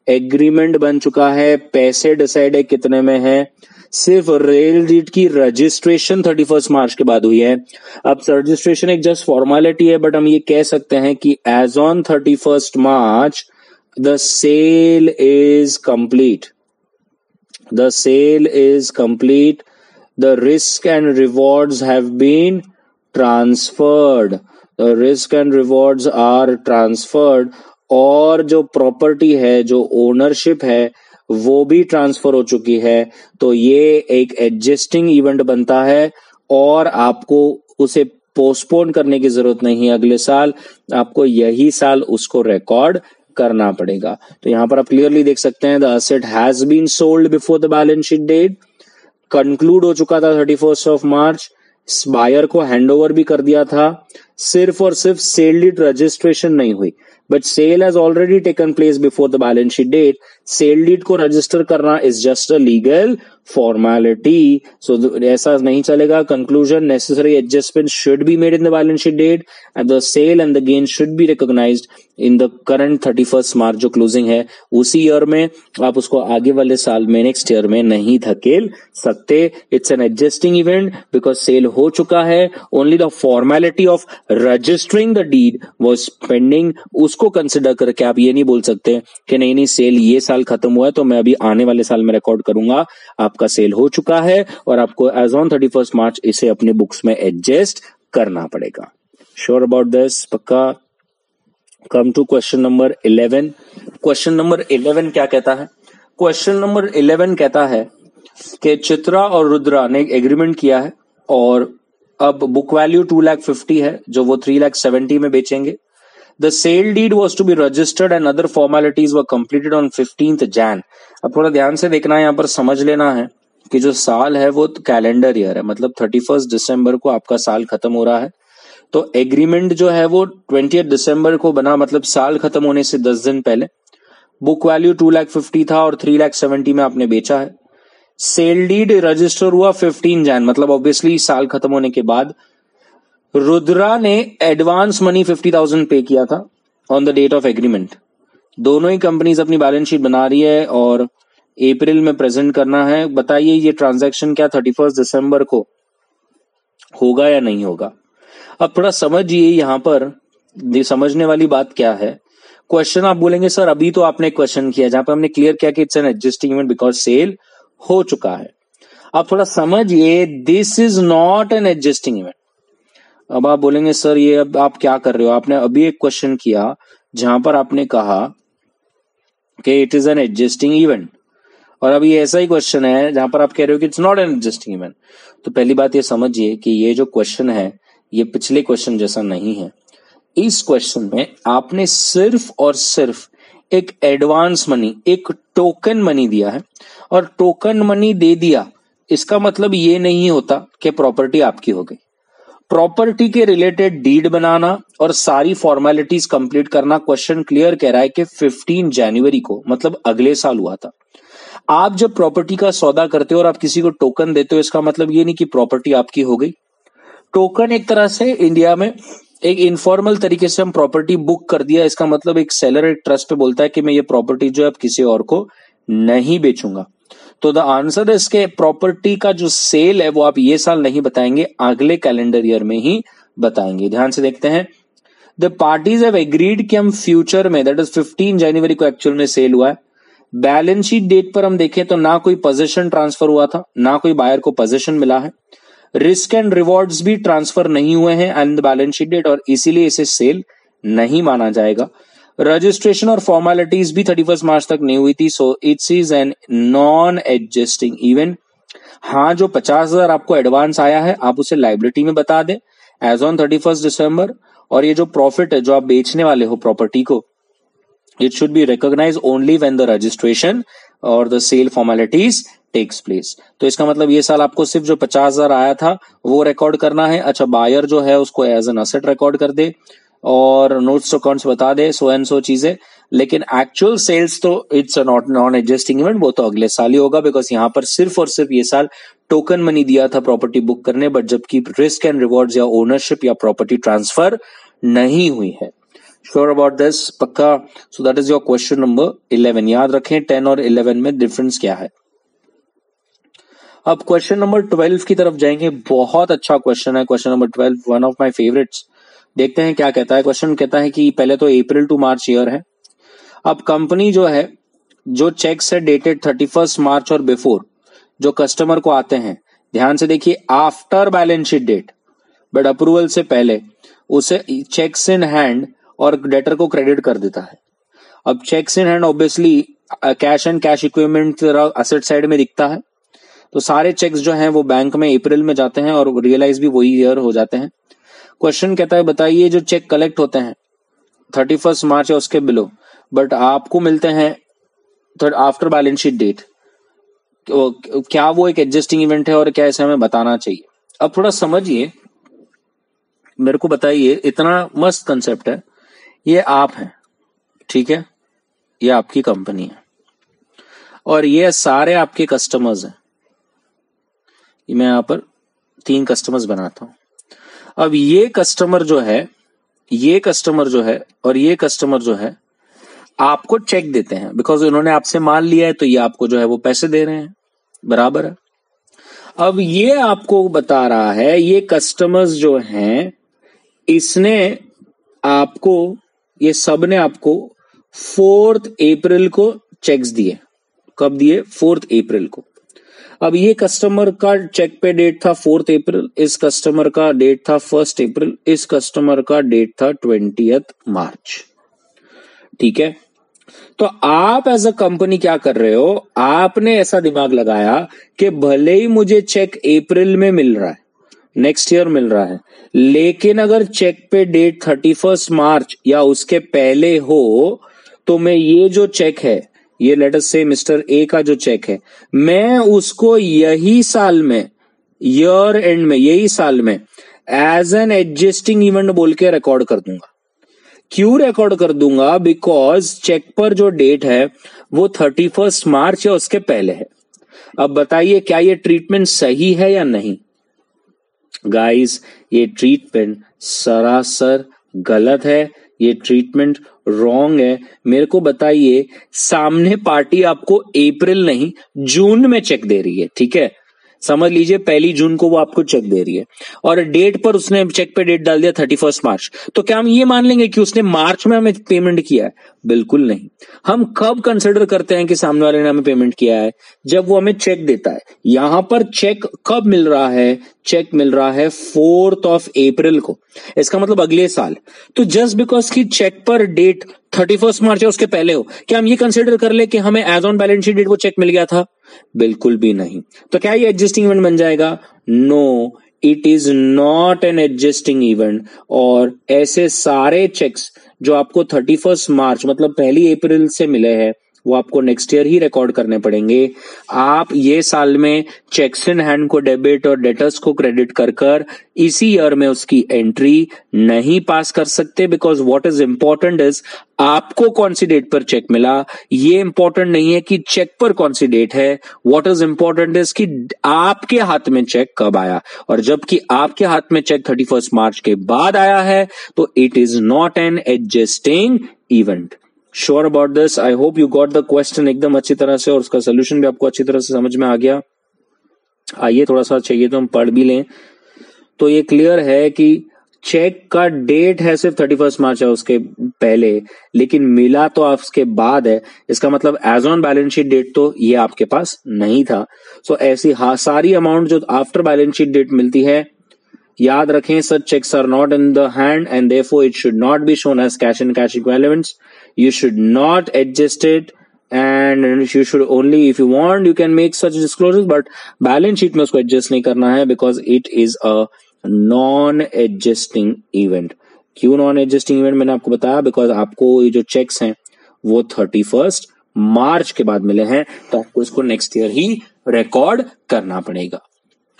एग्रीमेंट बन चुका है, पैसे डिसाइड है कितने में है, सिर्फ रेल डीड की रजिस्ट्रेशन 31 मार्च के बाद हुई है। अब रजिस्ट्रेशन एक जस्ट फॉर्मेलिटी है, बट हम ये कह सकते हैं कि as on 31 March the sale is complete. The sale is complete. The risk and rewards have been transferred. The risk and rewards are transferred. और जो प्रॉपर्टी है, जो ओनरशिप है, वो भी ट्रांसफर हो चुकी है। तो ये एक एडजस्टिंग इवेंट बनता है और आपको उसे पोस्टपोन करने की जरूरत नहीं है। अगले साल आपको यही साल उसको रिकॉर्ड करना पड़ेगा। तो यहां पर आप क्लियरली देख सकते हैं the asset has been sold before the balance sheet date. Conclude हो चुका था 31 ऑफ मार्च। बायर को हैंडओवर भी कर दिया था। सिर्फ और सिर्फ सेल डीड रजिस्ट्रेशन नहीं हुई, but sale has already taken place before the balance sheet date. Sale deed को रजिस्टर करना is just a legal formality. So ऐसा नहीं चलेगा। Conclusion, necessary adjustment should be made in the balance sheet date and the sale and the gain should be recognized in the current 31 March जो क्लोजिंग है उसी ईयर में। आप उसको आगे वाले साल में, नेक्स्ट ईयर में नहीं धकेल सकते। It's an adjusting event because sale हो चुका है। Only the formality of registering the deed was pending. उसको कंसिडर करके आप ये नहीं बोल सकते कि नहीं सेल ये साल खत्म हुआ है तो मैं अभी आने वाले साल में रिकॉर्ड करूंगा। आपका सेल हो चुका है और आपको एज ऑन 31 मार्च इसे अपने बुक्स में एडजस्ट करना पड़ेगा। Sure about this? पक्का। Come to question number 11। Question number 11 क्या कहता है? क्वेश्चन नंबर 11 कहता है कि चित्रा और रुद्रा ने एक एग्रीमेंट किया है और अब बुक वैल्यू 2,50,000 है जो वो 3,70,000 में बेचेंगे। The sale deed was to be registered and other formalities were completed on 15th Jan। अब थोड़ा ध्यान से देखना है, यहाँ पर समझ लेना है कि जो साल है वो कैलेंडर ईयर है, मतलब 31 दिसंबर को आपका साल खत्म हो रहा है। तो एग्रीमेंट जो है वो 20 दिसंबर को बना, मतलब साल खत्म होने से 10 दिन पहले। बुक वैल्यू 2,50,000 था और 3,70,000 में आपने बेचा है। सेल डीड रजिस्टर हुआ 15 जैन, मतलब ऑब्वियसली साल खत्म होने के बाद। रुद्रा ने एडवांस मनी 50,000 पे किया था on the date of agreement. दोनों ही कंपनीज अपनी बैलेंस शीट बना रही है और अप्रैल में प्रेजेंट करना है। बताइए ये ट्रांजैक्शन क्या 31 दिसंबर को होगा या नहीं होगा? अब थोड़ा समझिए, यहां पर समझने वाली बात क्या है। क्वेश्चन आप बोलेंगे सर अभी तो आपने क्वेश्चन किया जहां पर हमने क्लियर किया कि it's an adjusting event because sale हो चुका है। अब थोड़ा समझिए, this is not an adjusting event. अब आप बोलेंगे सर ये अब आप क्या कर रहे हो? आपने अभी एक क्वेश्चन किया जहां पर आपने कहा कि it is an adjusting event, और अभी ऐसा ही क्वेश्चन है जहां पर आप कह रहे हो कि it's not an adjusting event. तो पहली बात ये समझिए कि ये जो क्वेश्चन है ये पिछले क्वेश्चन जैसा नहीं है। इस क्वेश्चन में आपने सिर्फ और सिर्फ एक एडवांस मनी, एक टोकन मनी दिया है, और टोकन मनी दे दिया इसका मतलब ये नहीं होता कि प्रॉपर्टी आपकी हो गई। प्रॉपर्टी के रिलेटेड डीड बनाना और सारी फॉर्मेलिटीज कंप्लीट करना, क्वेश्चन क्लियर कह रहा है कि 15 जनवरी को, मतलब अगले साल हुआ था। आप जब प्रॉपर्टी का सौदा करते हो और आप किसी को टोकन देते हो, इसका मतलब ये नहीं कि प्रॉपर्टी आपकी हो गई। टोकन एक तरह से इंडिया में एक इनफॉर्मल तरीके से हम प्रॉपर्टी बुक कर दिया, इसका मतलब एक सेलर एक ट्रस्ट पे बोलता है कि मैं ये प्रॉपर्टी जो है अब किसी और को नहीं बेचूंगा। तो द आंसर इज के प्रॉपर्टी का जो सेल है वो आप ये साल नहीं बताएंगे, अगले कैलेंडर ईयर में ही बताएंगे। ध्यान से देखते हैं, द पार्टीज हैव एग्रीड कि हम फ्यूचर में, दैट इज 15 जनवरी को एक्चुअल में सेल हुआ है। बैलेंस शीट डेट पर हम देखें तो ना कोई पोजीशन ट्रांसफर हुआ था, ना कोई बायर को पोजीशन मिला है, रिस्क एंड रिवॉर्ड्स भी ट्रांसफर नहीं हुए हैं and the balance sheet date, और इसीलिए इसे सेल नहीं माना जाएगा। रजिस्ट्रेशन और फॉर्मेलिटीज भी 31 मार्च तक नहीं हुई थी, so it's is an non adjusting event. हाँ, जो 50,000 आपको एडवांस आया है आप उसे लाइबिलिटी में बता दें एज ऑन 31 दिसंबर, और ये जो प्रॉफिट है जो आप बेचने वाले हो प्रॉपर्टी को, it should be recognized only when the registration or the sale formalities takes place। तो इसका मतलब ये साल आपको सिर्फ जो 50,000 आया था वो रिकॉर्ड करना है। अच्छा, बायर जो है उसको एज एन असेट रिकॉर्ड कर दे और नोट्स अकाउंट्स बता दे, सो एंड सो चीजें, लेकिन एक्चुअल सेल्स तो इट्स नॉन एडजस्टिंग इवेंट, वो तो अगले साल ही होगा, बिकॉज यहाँ पर सिर्फ और सिर्फ ये साल टोकन मनी दिया था प्रॉपर्टी बुक करने, बट जबकि रिस्क एंड रिवॉर्ड्स या ओनरशिप या प्रॉपर्टी ट्रांसफर नहीं हुई है। श्योर अबाउट दिस, पक्का? So that is your question number 11। याद रखें 10 और 11 में डिफरेंस क्या है। अब क्वेश्चन नंबर 12 की तरफ जाएंगे। बहुत अच्छा क्वेश्चन है question number 12, one of my favourites. देखते हैं क्या कहता है। क्वेश्चन कहता है कि पहले तो अप्रैल टू मार्च ईयर है। अब कंपनी जो है, जो चेक्स है डेटेड 31 मार्च और बिफोर, जो कस्टमर को आते हैं, ध्यान से देखिए, after balance sheet date but approval से पहले, उसे चेक्स इन हैंड और डेटर को क्रेडिट कर देता है। अब cheques in hand obviously cash and cash equipment asset side में दिखता है, तो सारे चेक्स जो हैं वो बैंक में अप्रैल में जाते हैं और रियलाइज भी वही ईयर हो जाते हैं। क्वेश्चन कहता है बताइए जो चेक कलेक्ट होते हैं 31 मार्च या उसके बिलो बट आपको मिलते हैं आफ्टर बैलेंस शीट डेट, क्या वो एक एडजस्टिंग इवेंट है और क्या इसे हमें बताना चाहिए। अब थोड़ा समझिए, मेरे को बताइए, इतना मस्त कंसेप्ट है। ये आप हैं, ठीक है, ये आपकी कंपनी है और ये सारे आपके कस्टमर्स हैं। मैं यहां पर 3 कस्टमर्स बनाता हूं। अब ये कस्टमर जो है, ये कस्टमर जो है और ये कस्टमर जो है आपको चेक देते हैं, बिकॉज उन्होंने आपसे माल लिया है तो ये आपको जो है वो पैसे दे रहे हैं, बराबर है। अब ये आपको बता रहा है, ये कस्टमर्स जो हैं, इसने आपको, ये सब ने आपको 4 अप्रैल को चेक्स दिए। कब दिए? 4 अप्रैल को। अब ये कस्टमर का चेक पे डेट था 4 अप्रैल, इस कस्टमर का डेट था 1 अप्रैल, इस कस्टमर का डेट था 20 मार्च, ठीक है। तो आप एज अ कंपनी क्या कर रहे हो, आपने ऐसा दिमाग लगाया कि भले ही मुझे चेक अप्रैल में मिल रहा है, नेक्स्ट ईयर मिल रहा है, लेकिन अगर चेक पे डेट 31 मार्च या उसके पहले हो तो मैं ये जो चेक है, ये लेट अस से मिस्टर ए का जो चेक है, मैं उसको यही साल में, ईयर एंड में, यही साल में एज एन एडजस्टिंग इवेंट बोल के रिकॉर्ड कर दूंगा। क्यों रिकॉर्ड कर दूंगा? बिकॉज चेक पर जो डेट है वो 31 मार्च या उसके पहले है। अब बताइए क्या ये ट्रीटमेंट सही है या नहीं? गाइस, ये ट्रीटमेंट सरासर गलत है, ये ट्रीटमेंट रॉन्ग है। मेरे को बताइए, सामने पार्टी आपको अप्रैल नहीं जून में चेक दे रही है, ठीक है, समझ लीजिए 1 जून को वो आपको चेक दे रही है और डेट पर उसने चेक पे डेट डाल दिया 31 मार्च, तो क्या हम ये मान लेंगे कि उसने मार्च में हमें पेमेंट किया है? बिल्कुल नहीं। हम कब कंसिडर करते हैं कि सामने वाले ने हमें पेमेंट किया है? जब वो हमें चेक देता है। यहां पर चेक कब मिल रहा है? चेक मिल रहा है 4 अप्रैल को, इसका मतलब अगले साल। तो जस्ट बिकॉज की चेक पर डेट 31 मार्च या उसके पहले हो, क्या हम ये कंसिडर कर ले कि हमें as on balance sheet date वो चेक मिल गया था? बिल्कुल भी नहीं। तो क्या ये एडजस्टिंग इवेंट बन जाएगा? No, it is not an adjusting event. और ऐसे सारे चेक्स जो आपको 31 मार्च मतलब 1 अप्रैल से मिले हैं, वो आपको नेक्स्ट ईयर ही रिकॉर्ड करने पड़ेंगे। आप ये साल में चेक्स इन हैंड को डेबिट और डेटर्स को क्रेडिट कर कर इसी ईयर में उसकी एंट्री नहीं पास कर सकते, because what is important is आपको कौन सी डेट पर चेक मिला। ये इंपॉर्टेंट नहीं है कि चेक पर कौन सी डेट है, व्हाट इज इंपॉर्टेंट इज कि आपके हाथ में चेक कब आया। और जबकि आपके हाथ में चेक 31 मार्च के बाद आया है तो it is not an adjusting event. Sure about this? I hope you got the question एकदम अच्छी तरह से, और उसका सोल्यूशन भी आपको अच्छी तरह से समझ में आ गया। आइए थोड़ा सा चाहिए तो हम पढ़ भी लें। तो ये क्लियर है कि चेक का डेट है सिर्फ 31 मार्च है उसके पहले, लेकिन मिला तो उसके बाद है। इसका मतलब as on balance sheet date तो ये आपके पास नहीं था। सो ऐसी सारी अमाउंट जो आफ्टर बैलेंस शीट डेट मिलती है, याद रखें such cheques are not in the hand and therefore it should not be shown as cash and cash equivalents. You should not adjust it, and you should only, if you want, you can make such disclosures, but balance sheet में उसको adjust नहीं करना है because it is a non-adjusting event। क्यों non-adjusting event मैंने आपको बताया, because आपको ये जो checks हैं वो 31 मार्च के बाद मिले हैं, तो आपको इसको नेक्स्ट ईयर ही रिकॉर्ड करना पड़ेगा।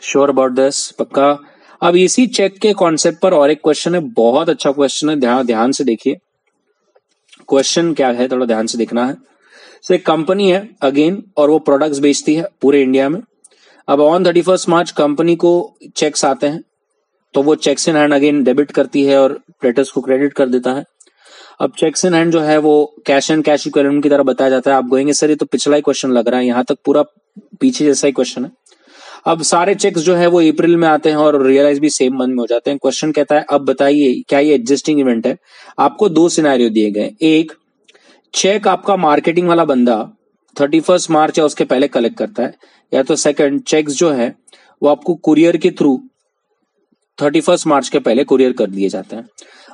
Sure about this? पक्का? अब इसी चेक के कॉन्सेप्ट पर और एक क्वेश्चन है, बहुत अच्छा क्वेश्चन है, ध्यान से देखिए। क्वेश्चन क्या है थोड़ा ध्यान से देखना है। सो एक कंपनी है अगेन, और वो प्रोडक्ट्स बेचती है पूरे इंडिया में। अब ऑन 31 मार्च कंपनी को चेक्स आते हैं, तो वो checks in hand again debit करती है और क्रेडिटर्स को क्रेडिट कर देता है। अब चेक्स इन हैंड जो है वो कैश एंड कैश इक्विवेलेंट की तरह बताया जाता है। आप कहेंगे सर ये तो पिछला ही क्वेश्चन लग रहा है, यहां तक पूरा पीछे जैसा ही क्वेश्चन है। अब सारे चेक्स जो है वो अप्रैल में आते हैं और रियलाइज भी सेम मंथ में हो जाते हैं। क्वेश्चन कहता है अब बताइए क्या ये एडजस्टिंग इवेंट है। आपको दो सिनेरियो दिए गए, एक चेक आपका मार्केटिंग वाला बंदा 31 मार्च या उसके पहले कलेक्ट करता है, या तो सेकंड चेक्स जो है वो आपको कुरियर के थ्रू 31 मार्च के पहले कुरियर कर दिए जाते हैं।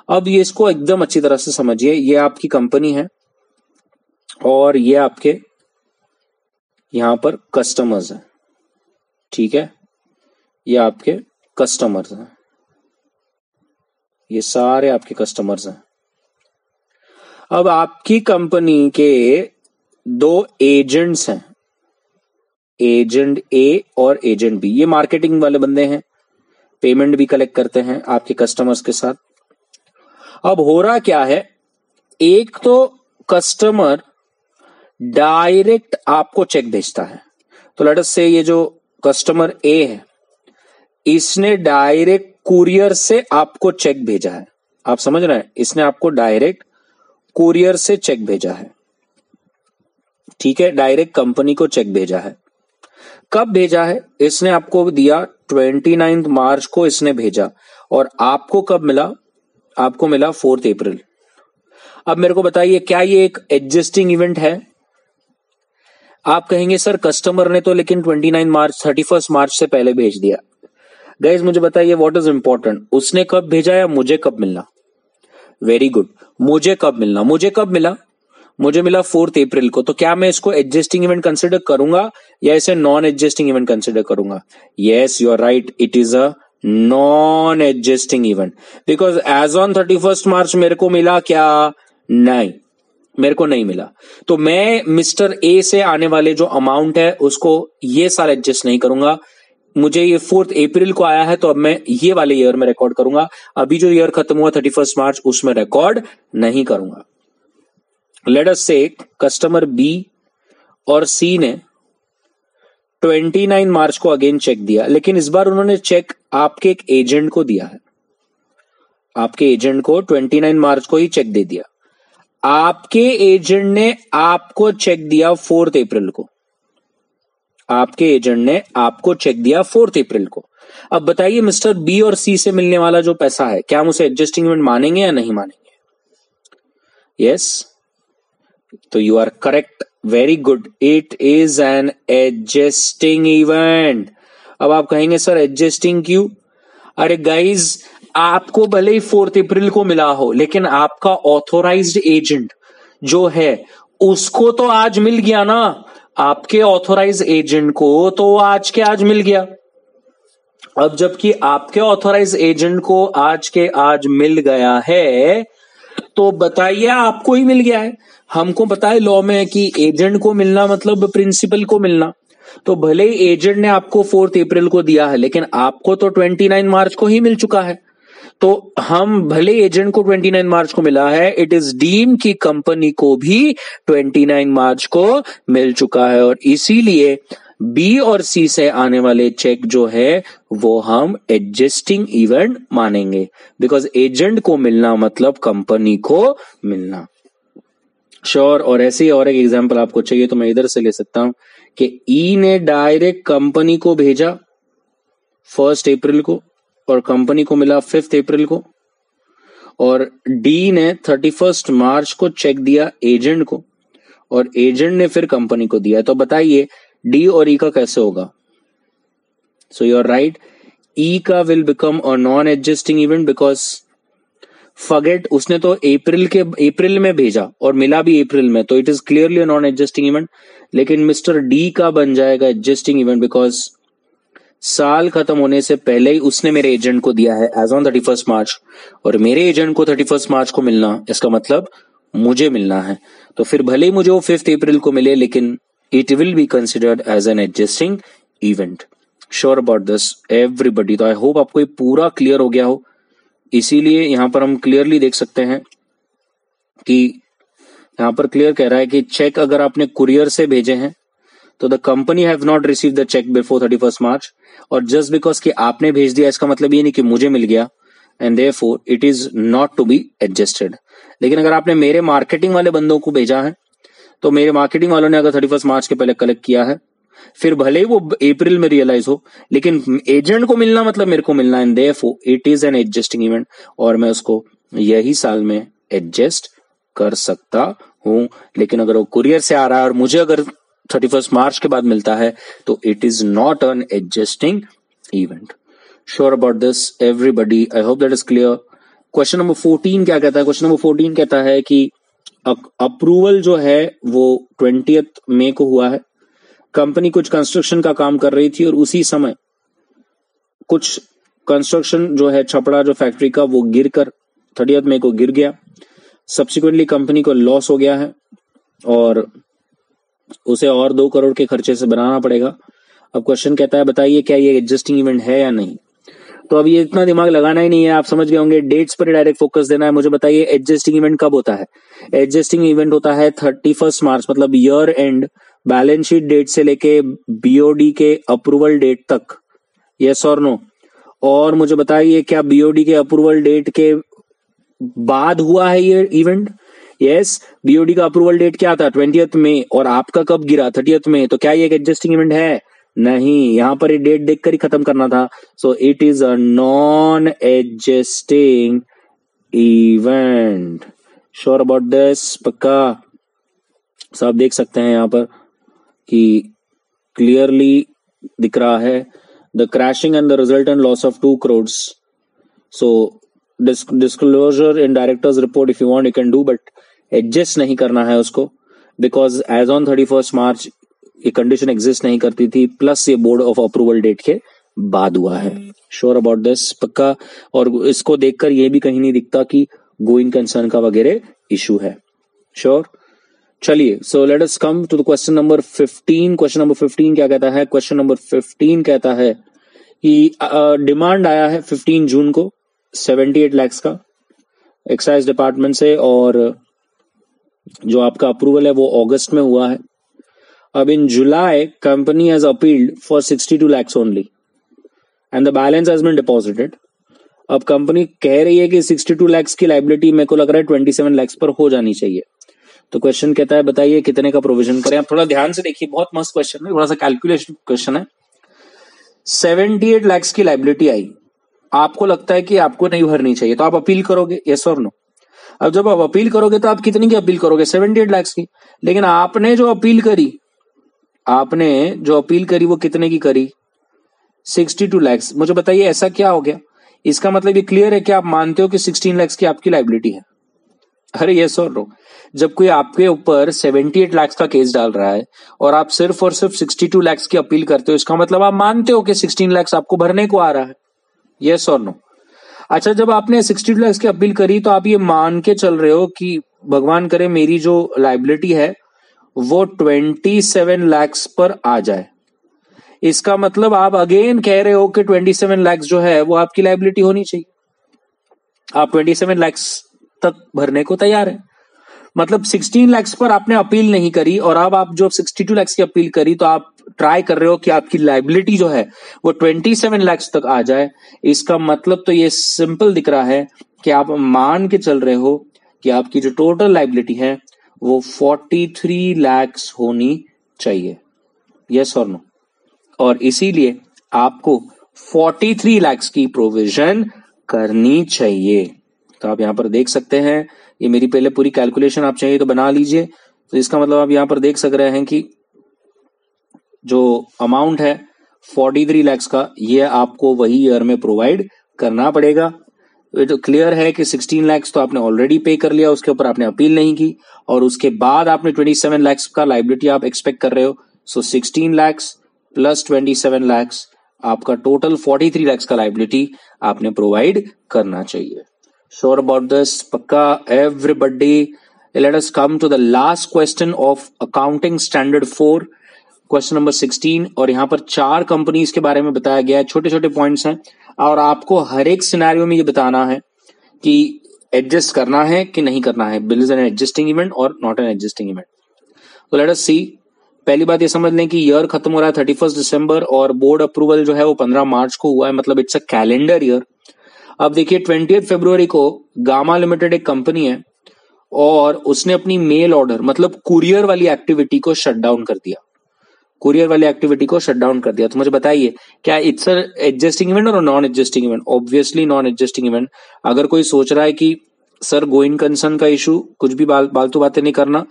अब ये इसको एकदम अच्छी तरह से समझिए, ये आपकी कंपनी है और ये आपके यहां पर कस्टमर्स हैं, ठीक है, ये आपके कस्टमर्स हैं, ये सारे आपके कस्टमर्स हैं। अब आपकी कंपनी के दो एजेंट्स हैं, एजेंट ए और एजेंट बी। ये मार्केटिंग वाले बंदे हैं, पेमेंट भी कलेक्ट करते हैं आपके कस्टमर्स के साथ। अब हो रहा क्या है, एक तो कस्टमर डायरेक्ट आपको चेक भेजता है। तो लेट अस से ये जो कस्टमर ए है इसने डायरेक्ट कुरियर से आपको चेक भेजा है। आप समझ रहे हैं, इसने आपको डायरेक्ट कुरियर से चेक भेजा है, ठीक है, डायरेक्ट कंपनी को चेक भेजा है। कब भेजा है? इसने आपको दिया 29 मार्च को इसने भेजा, और आपको कब मिला? आपको मिला 4 अप्रैल। अब मेरे को बताइए क्या ये एक एडजस्टिंग इवेंट है? आप कहेंगे सर कस्टमर ने तो लेकिन 31 मार्च से पहले भेज दिया। गाइस मुझे बताइए व्हाट इज इंपॉर्टेंट, उसने कब भेजा या मुझे कब मिलना? वेरी गुड, मुझे कब मिलना? मुझे कब मिला? मुझे मिला 4 अप्रैल को। तो क्या मैं इसको एडजस्टिंग इवेंट कंसिडर करूंगा या इसे नॉन एडजस्टिंग इवेंट कंसिडर करूंगा? Yes you are right, it is a non adjusting event, because as on 31 March मेरे को मिला क्या? नहीं, मेरे को नहीं मिला। तो मैं मिस्टर ए से आने वाले जो अमाउंट है उसको ये साल एडजस्ट नहीं करूंगा। मुझे ये 4 अप्रैल को आया है तो अब मैं ये वाले ईयर में रिकॉर्ड करूंगा, अभी जो ईयर खत्म हुआ 31 मार्च उसमें रिकॉर्ड नहीं करूंगा। लेट अस से कस्टमर बी और सी ने 29 मार्च को अगेन चेक दिया, लेकिन इस बार उन्होंने चेक आपके एक एजेंट को दिया है। आपके एजेंट को 29 मार्च को ही चेक दे दिया। आपके एजेंट ने आपको चेक दिया 4 अप्रैल को। आपके एजेंट ने आपको चेक दिया 4 अप्रैल को। अब बताइए मिस्टर बी और सी से मिलने वाला जो पैसा है, क्या हम उसे एडजस्टिंग इवेंट मानेंगे या नहीं मानेंगे? यस, तो you are correct, very good, it is an adjusting event. अब आप कहेंगे सर एडजस्टिंग क्यों? अरे गाइज, आपको भले ही 4 अप्रैल को मिला हो, लेकिन आपका ऑथोराइज्ड एजेंट जो है उसको तो आज मिल गया ना। आपके ऑथोराइज एजेंट को तो आज के आज मिल गया। अब जबकि आपके ऑथोराइज एजेंट को आज के आज मिल गया है, तो बताइए आपको ही मिल गया है। हमको पता है लॉ में कि एजेंट को मिलना मतलब प्रिंसिपल को मिलना। तो भले ही एजेंट ने आपको 4 अप्रैल को दिया है, लेकिन आपको तो 29 मार्च को ही मिल चुका है। तो हम भले एजेंट को 29 मार्च को मिला है, इट इज डीम की कंपनी को भी 29 मार्च को मिल चुका है, और इसीलिए बी और सी से आने वाले चेक जो है वो हम एडजस्टिंग इवेंट मानेंगे, बिकॉज एजेंट को मिलना मतलब कंपनी को मिलना। श्योर। और ऐसे ही और एक एग्जांपल आपको चाहिए तो मैं इधर से ले सकता हूं कि ई ने डायरेक्ट कंपनी को भेजा 1 अप्रैल को और कंपनी को मिला 5 अप्रैल को, और डी ने 31 मार्च को चेक दिया एजेंट को और एजेंट ने फिर कंपनी को दिया। तो बताइए डी और ई का कैसे होगा? सो यू आर राइट, ई का will become a non adjusting event because forget, उसने तो अप्रैल में भेजा और मिला भी अप्रैल में, तो it is clearly non adjusting event. लेकिन मिस्टर डी का बन जाएगा एडजस्टिंग इवेंट बिकॉज साल खत्म होने से पहले ही उसने मेरे एजेंट को दिया है एज ऑन 31 मार्च, और मेरे एजेंट को 31 मार्च को मिलना, इसका मतलब मुझे मिलना है। तो फिर भले ही मुझे वो 5 अप्रैल को मिले, लेकिन it will be considered as an adjusting event. Sure about this everybody? तो आई होप आपको ये पूरा क्लियर हो गया हो। इसीलिए यहां पर हम क्लियरली देख सकते हैं कि यहां पर क्लियर कह रहा है कि चेक अगर आपने कुरियर से भेजे हैं तो the company have not receive the cheque before 31 March, और जस्ट बिकॉज कि आपने भेज दिया इसका मतलब ये नहीं कि मुझे मिल गया, and therefore it is not to be adjusted. लेकिन अगर आपने मेरे मार्केटिंग वाले बंदों को भेजा है तो मेरे मार्केटिंग वालों ने अगर 31 मार्च के पहले कलेक्ट किया है, फिर भले ही वो अप्रैल में रियलाइज हो, लेकिन एजेंट को मिलना मतलब मेरे को मिलना, and therefore it is an adjusting event, और मैं उसको यही साल में एडजस्ट कर सकता हूं। लेकिन अगर वो कुरियर से आ रहा है और मुझे अगर 31 मार्च के बाद मिलता है तो it is not an adjusting event. Sure about this everybody? I hope that is clear. Question number 14 क्या कहता है? क्वेश्चन नंबर 14 कहता है कि अप्रूवल जो है वो 20 मई को हुआ है। कंपनी कुछ कंस्ट्रक्शन का काम कर रही थी और उसी समय कुछ कंस्ट्रक्शन जो है छपड़ा जो फैक्ट्री का वो गिरकर 30 मई को गिर गया। सब्सिक्वेंटली कंपनी को लॉस हो गया है और उसे और 2 करोड़ के खर्चे से बनाना पड़ेगा। अब क्वेश्चन कहता है बताइए क्या ये एडजस्टिंग इवेंट है या नहीं? तो अब ये इतना दिमाग लगाना ही नहीं है, आप समझ गए होंगे, डेट्स पर डायरेक्ट फोकस देना है। मुझे बताइए एडजस्टिंग इवेंट कब होता है? एडजस्टिंग इवेंट होता है 31 मार्च, मतलब year end balance sheet date से लेके बीओडी के अप्रूवल डेट तक। यस और नो? और मुझे बताइए क्या बीओडी के अप्रूवल डेट के बाद हुआ है ये इवेंट? यस, बीओडी का अप्रूवल डेट क्या था? 20 मई, और आपका कब गिरा? 30 मई। तो क्या ये एक एडजस्टिंग इवेंट है? नहीं, यहां पर ये डेट देखकर ही खत्म करना था। सो it is a non adjusting event. Sure about this? पक्का? सब देख सकते हैं यहां पर कि क्लियरली दिख रहा है the crashing and the resultant loss of 2 crores। So disclosure in directors report if you want you can do, but adjust नहीं करना है उसको, बिकॉज एज ऑन 31 मार्च ये कंडीशन एग्जिस्ट नहीं करती थी, प्लस ये बोर्ड ऑफ अप्रूवल डेट के बाद हुआ है। Sure about this? पक्का? और इसको देखकर ये भी कहीं नहीं दिखता कि गोइंग कंसर्न का वगैरह इशू है। श्योर? चलिए, so let us come to the question number 15। Question number 15 क्या कहता है? क्वेश्चन नंबर 15 कहता है कि डिमांड आया है 15 जून को 78 lakhs का एक्साइज डिपार्टमेंट से, और जो आपका अप्रूवल है वो अगस्त में हुआ है। अब in July company has appealed for 62 lakhs only and the balance has been deposited. अब कंपनी कह रही है कि 62 lakhs की लाइबिलिटी मेरे को लग रहा है 27 lakhs पर हो जानी चाहिए। तो क्वेश्चन कहता है बताइए कितने का प्रोविजन करें? आप थोड़ा ध्यान से देखिए, बहुत मस्त क्वेश्चन है, थोड़ा सा कैलकुलेशन क्वेश्चन है। 78 lakhs की लाइबिलिटी आई, आपको लगता है कि आपको नहीं भरनी चाहिए, तो आप अपील करोगे, यस और नो? अब जब आप अपील करोगे तो आप कितनी की अपील करोगे? 78 lakhs की। लेकिन आपने जो अपील करी वो कितने की करी? 62 lakhs। मुझे बताइए ऐसा क्या हो गया? इसका मतलब ये क्लियर है कि आप मानते हो कि 16 lakhs की आपकी लाइबिलिटी है। अरे यस और नो? जब कोई आपके ऊपर 78 lakhs का केस डाल रहा है और आप सिर्फ और सिर्फ 62 lakhs की अपील करते हो, इसका मतलब आप मानते हो कि 16 lakhs आपको भरने को आ रहा है। यस और नो? अच्छा, जब आपने 62 लाख की अपील करी तो आप ये मान के चल रहे हो कि भगवान करे मेरी जो लाइबिलिटी है वो 27 लाख पर आ जाए। इसका मतलब आप अगेन कह रहे हो कि 27 लाख जो है वो आपकी लाइबिलिटी होनी चाहिए। आप 27 लाख तक भरने को तैयार है, मतलब 16 लाख पर आपने अपील नहीं करी और अब आप जो 62 लाख की अपील करी तो आप ट्राई कर रहे हो कि आपकी लाइबिलिटी जो है वो 27 लाख तक आ जाए। इसका मतलब तो ये सिंपल दिख रहा है कि आप मान के चल रहे हो कि आपकी जो टोटल लाइबिलिटी है वो 43 लाख होनी चाहिए। यस और नो? और इसीलिए आपको 43 लाख की प्रोविजन करनी चाहिए। तो आप यहां पर देख सकते हैं, ये मेरी पहले पूरी कैलकुलेशन आप चाहिए तो बना लीजिए। तो इसका मतलब आप यहां पर देख सक रहे हैं कि जो अमाउंट है 43 लाख का, ये आपको वही ईयर में प्रोवाइड करना पड़ेगा। तो ये तो क्लियर है कि 16 लाख तो आपने ऑलरेडी पे कर लिया, उसके ऊपर आपने अपील नहीं की, और उसके बाद आपने 27 लाख का लाइबिलिटी आप एक्सपेक्ट कर रहे हो। सो 16 लाख प्लस 27 लाख, आपका टोटल 43 लाख का लाइबिलिटी आपने प्रोवाइड करना चाहिए। Sure about this? पक्का? Everybody, let us come to the last question of accounting standard 4, question number 16। और यहाँ पर 4 कंपनीज के बारे में बताया गया है, छोटे छोटे पॉइंट्स हैं, और आपको हर एक सिनेरियो में ये बताना है कि एडजस्ट करना है कि नहीं करना है, bill is an adjusting event और नॉट एन एडजस्टिंग इवेंट। तो लेट अस सी। पहली बात ये समझ लें कि ईयर खत्म हो रहा है 31 दिसंबर और बोर्ड अप्रूवल जो है वो 15 मार्च को हुआ है, मतलब इट्स अ कैलेंडर ईयर। अब देखिए 20 फरवरी को गामा लिमिटेड एक कंपनी है और उसने अपनी मेल ऑर्डर मतलब कुरियर वाली एक्टिविटी को शट डाउन कर दिया। कुरियर वाली एक्टिविटी को शट डाउन कर दिया। तो मुझे बताइए, क्या इट्स एडजस्टिंग इवेंट और non adjusting event? Obviously non adjusting event. अगर कोई सोच रहा है कि सर गोइंग कंसर्न का इशू, कुछ भी फालतू बातें नहीं करना,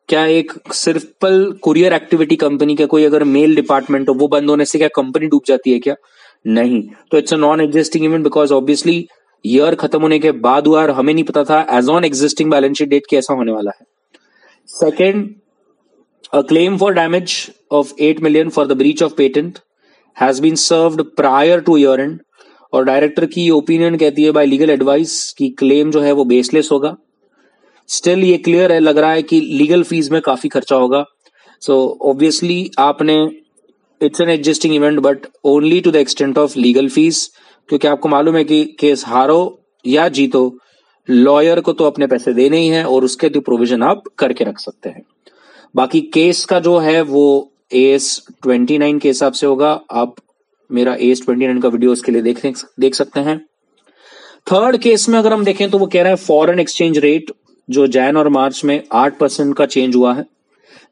क्या एक सिर्फ पल कुरियर एक्टिविटी कंपनी का कोई अगर मेल डिपार्टमेंट हो वो बंद होने से क्या कंपनी डूब जाती है क्या? नहीं। तो it's a non existing event because obviously year खत्म होने के बाद हुआ और हमें नहीं पता था as on existing balance sheet date कैसा होने वाला है। Second, a claim for damage of 8 million for the breach of patent has been served prior to year end, और डायरेक्टर की ओपिनियन कहती है बाय लीगल एडवाइस कि क्लेम जो है वो बेसलेस होगा। स्टिल ये क्लियर है, लग रहा है कि लीगल फीस में काफी खर्चा होगा। सो ऑब्वियसली आपने, it's an adjusting event but only to the extent of legal fees, क्योंकि आपको मालूम है कि केस हारो या जीतो लॉयर को तो अपने पैसे देने ही है और उसके तो प्रोविजन आप करके रख सकते हैं। बाकी केस का जो है वो AS 29 के हिसाब से होगा। आप मेरा AS 29 का वीडियो उसके लिए देख सकते हैं। थर्ड केस में अगर हम देखें तो वो कह रहा है फॉरेन एक्सचेंज रेट जो जैन और मार्च में 8% का चेंज हुआ है,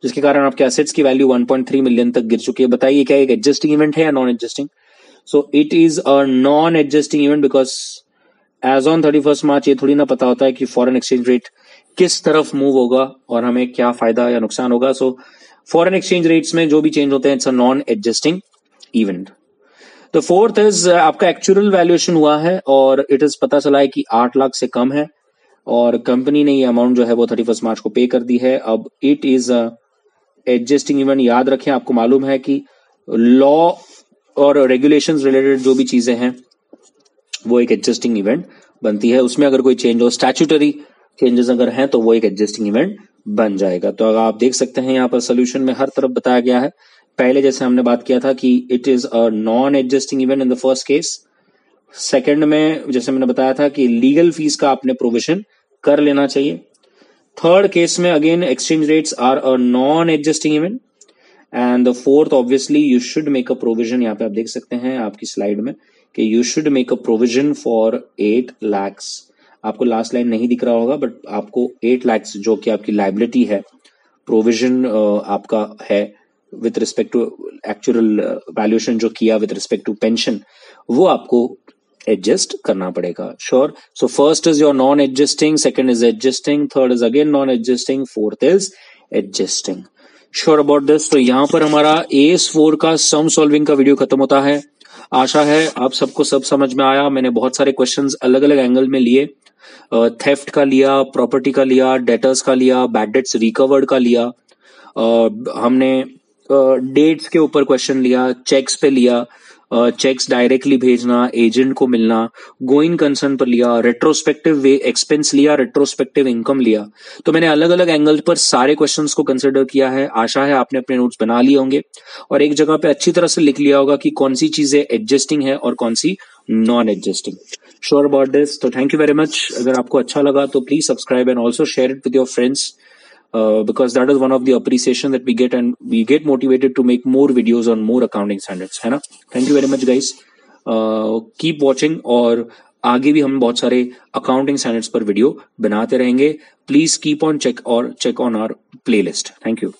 जिसके कारण आपके एसेट्स की वैल्यू 1.3 मिलियन तक गिर चुकी है। बताइए क्या एक एडजस्टिंग इवेंट है या non adjusting? So it is a non adjusting event because as on 31 March ये थोड़ी ना पता होता है कि फॉरेन एक्सचेंज रेट किस तरफ मूव होगा और हमें क्या फायदा या नुकसान होगा। सो फॉरेन एक्सचेंज रेट्स में जो भी चेंज होते हैं it's a non adjusting event. तो फोर्थ इज आपका एक्चुअल वैल्यूएशन हुआ है और इट इज पता चला है कि 8 लाख से कम है और कंपनी ने ये अमाउंट जो है वो 31 मार्च को पे कर दी है। अब इट इज एडजस्टिंग इवेंट। याद रखें, आपको मालूम है कि लॉ और रेगुलेशंस रिलेटेड जो भी चीजें हैं वो एक एडजस्टिंग इवेंट बनती है। उसमें अगर कोई चेंज हो, स्टैट्यूटरी चेंजेस अगर हैं तो वो एक एडजस्टिंग इवेंट बन जाएगा। तो अगर आप देख सकते हैं यहाँ पर सोल्यूशन में हर तरफ बताया गया है। पहले जैसे हमने बात किया था कि it is a non adjusting event in the first case. Second में जैसे मैंने बताया था कि लीगल फीस का आपने प्रोविजन कर लेना चाहिए। थर्ड केस में again exchange rates are a non adjusting event and the fourth obviously you should make a provision. यहाँ पे आप देख सकते हैं आपकी स्लाइड में कि you should make a provision for 8 lakh. आपको लास्ट लाइन नहीं दिख रहा होगा बट आपको 8 लाख जो कि आपकी लाइबिलिटी है, प्रोविजन आपका है with respect to actual valuation जो किया विथ रिस्पेक्ट टू पेंशन, वो आपको एडजस्ट करना पड़ेगा। Sure? So first is your non adjusting, second is adjusting, third is again non adjusting, fourth is adjusting. Sure about this? तो यहां पर हमारा AS4 का सम सॉल्विंग का वीडियो खत्म होता है। आशा है आप सबको सब समझ में आया। मैंने बहुत सारे क्वेश्चंस अलग अलग एंगल में लिए, थेफ्ट का लिया, प्रॉपर्टी का लिया, डेटर्स का लिया, बैड डेट्स रिकवर्ड का लिया, हमने डेट्स के ऊपर क्वेश्चन लिया, चेक्स पे लिया, चेक्स डायरेक्टली भेजना, एजेंट को मिलना, गोइंग कंसर्न पर लिया, रेट्रोस्पेक्टिव वे एक्सपेंस लिया, रेट्रोस्पेक्टिव इनकम लिया। तो मैंने अलग अलग एंगल पर सारे क्वेश्चंस को कंसिडर किया है। आशा है आपने अपने नोट्स बना लिए होंगे और एक जगह पे अच्छी तरह से लिख लिया होगा कि कौन सी चीजें एडजस्टिंग है और कौन सी non adjusting. Sure about this. तो थैंक यू वेरी मच। अगर आपको अच्छा लगा तो please subscribe and also share it with your friends, because that is one of the appreciation that we get, and we get motivated to make more videos on more accounting standards, है ना। Thank you very much guys, keep watching, और आगे भी हम बहुत सारे अकाउंटिंग स्टैंडर्ड्स पर वीडियो बनाते रहेंगे। Please keep on check on our playlist. Thank you.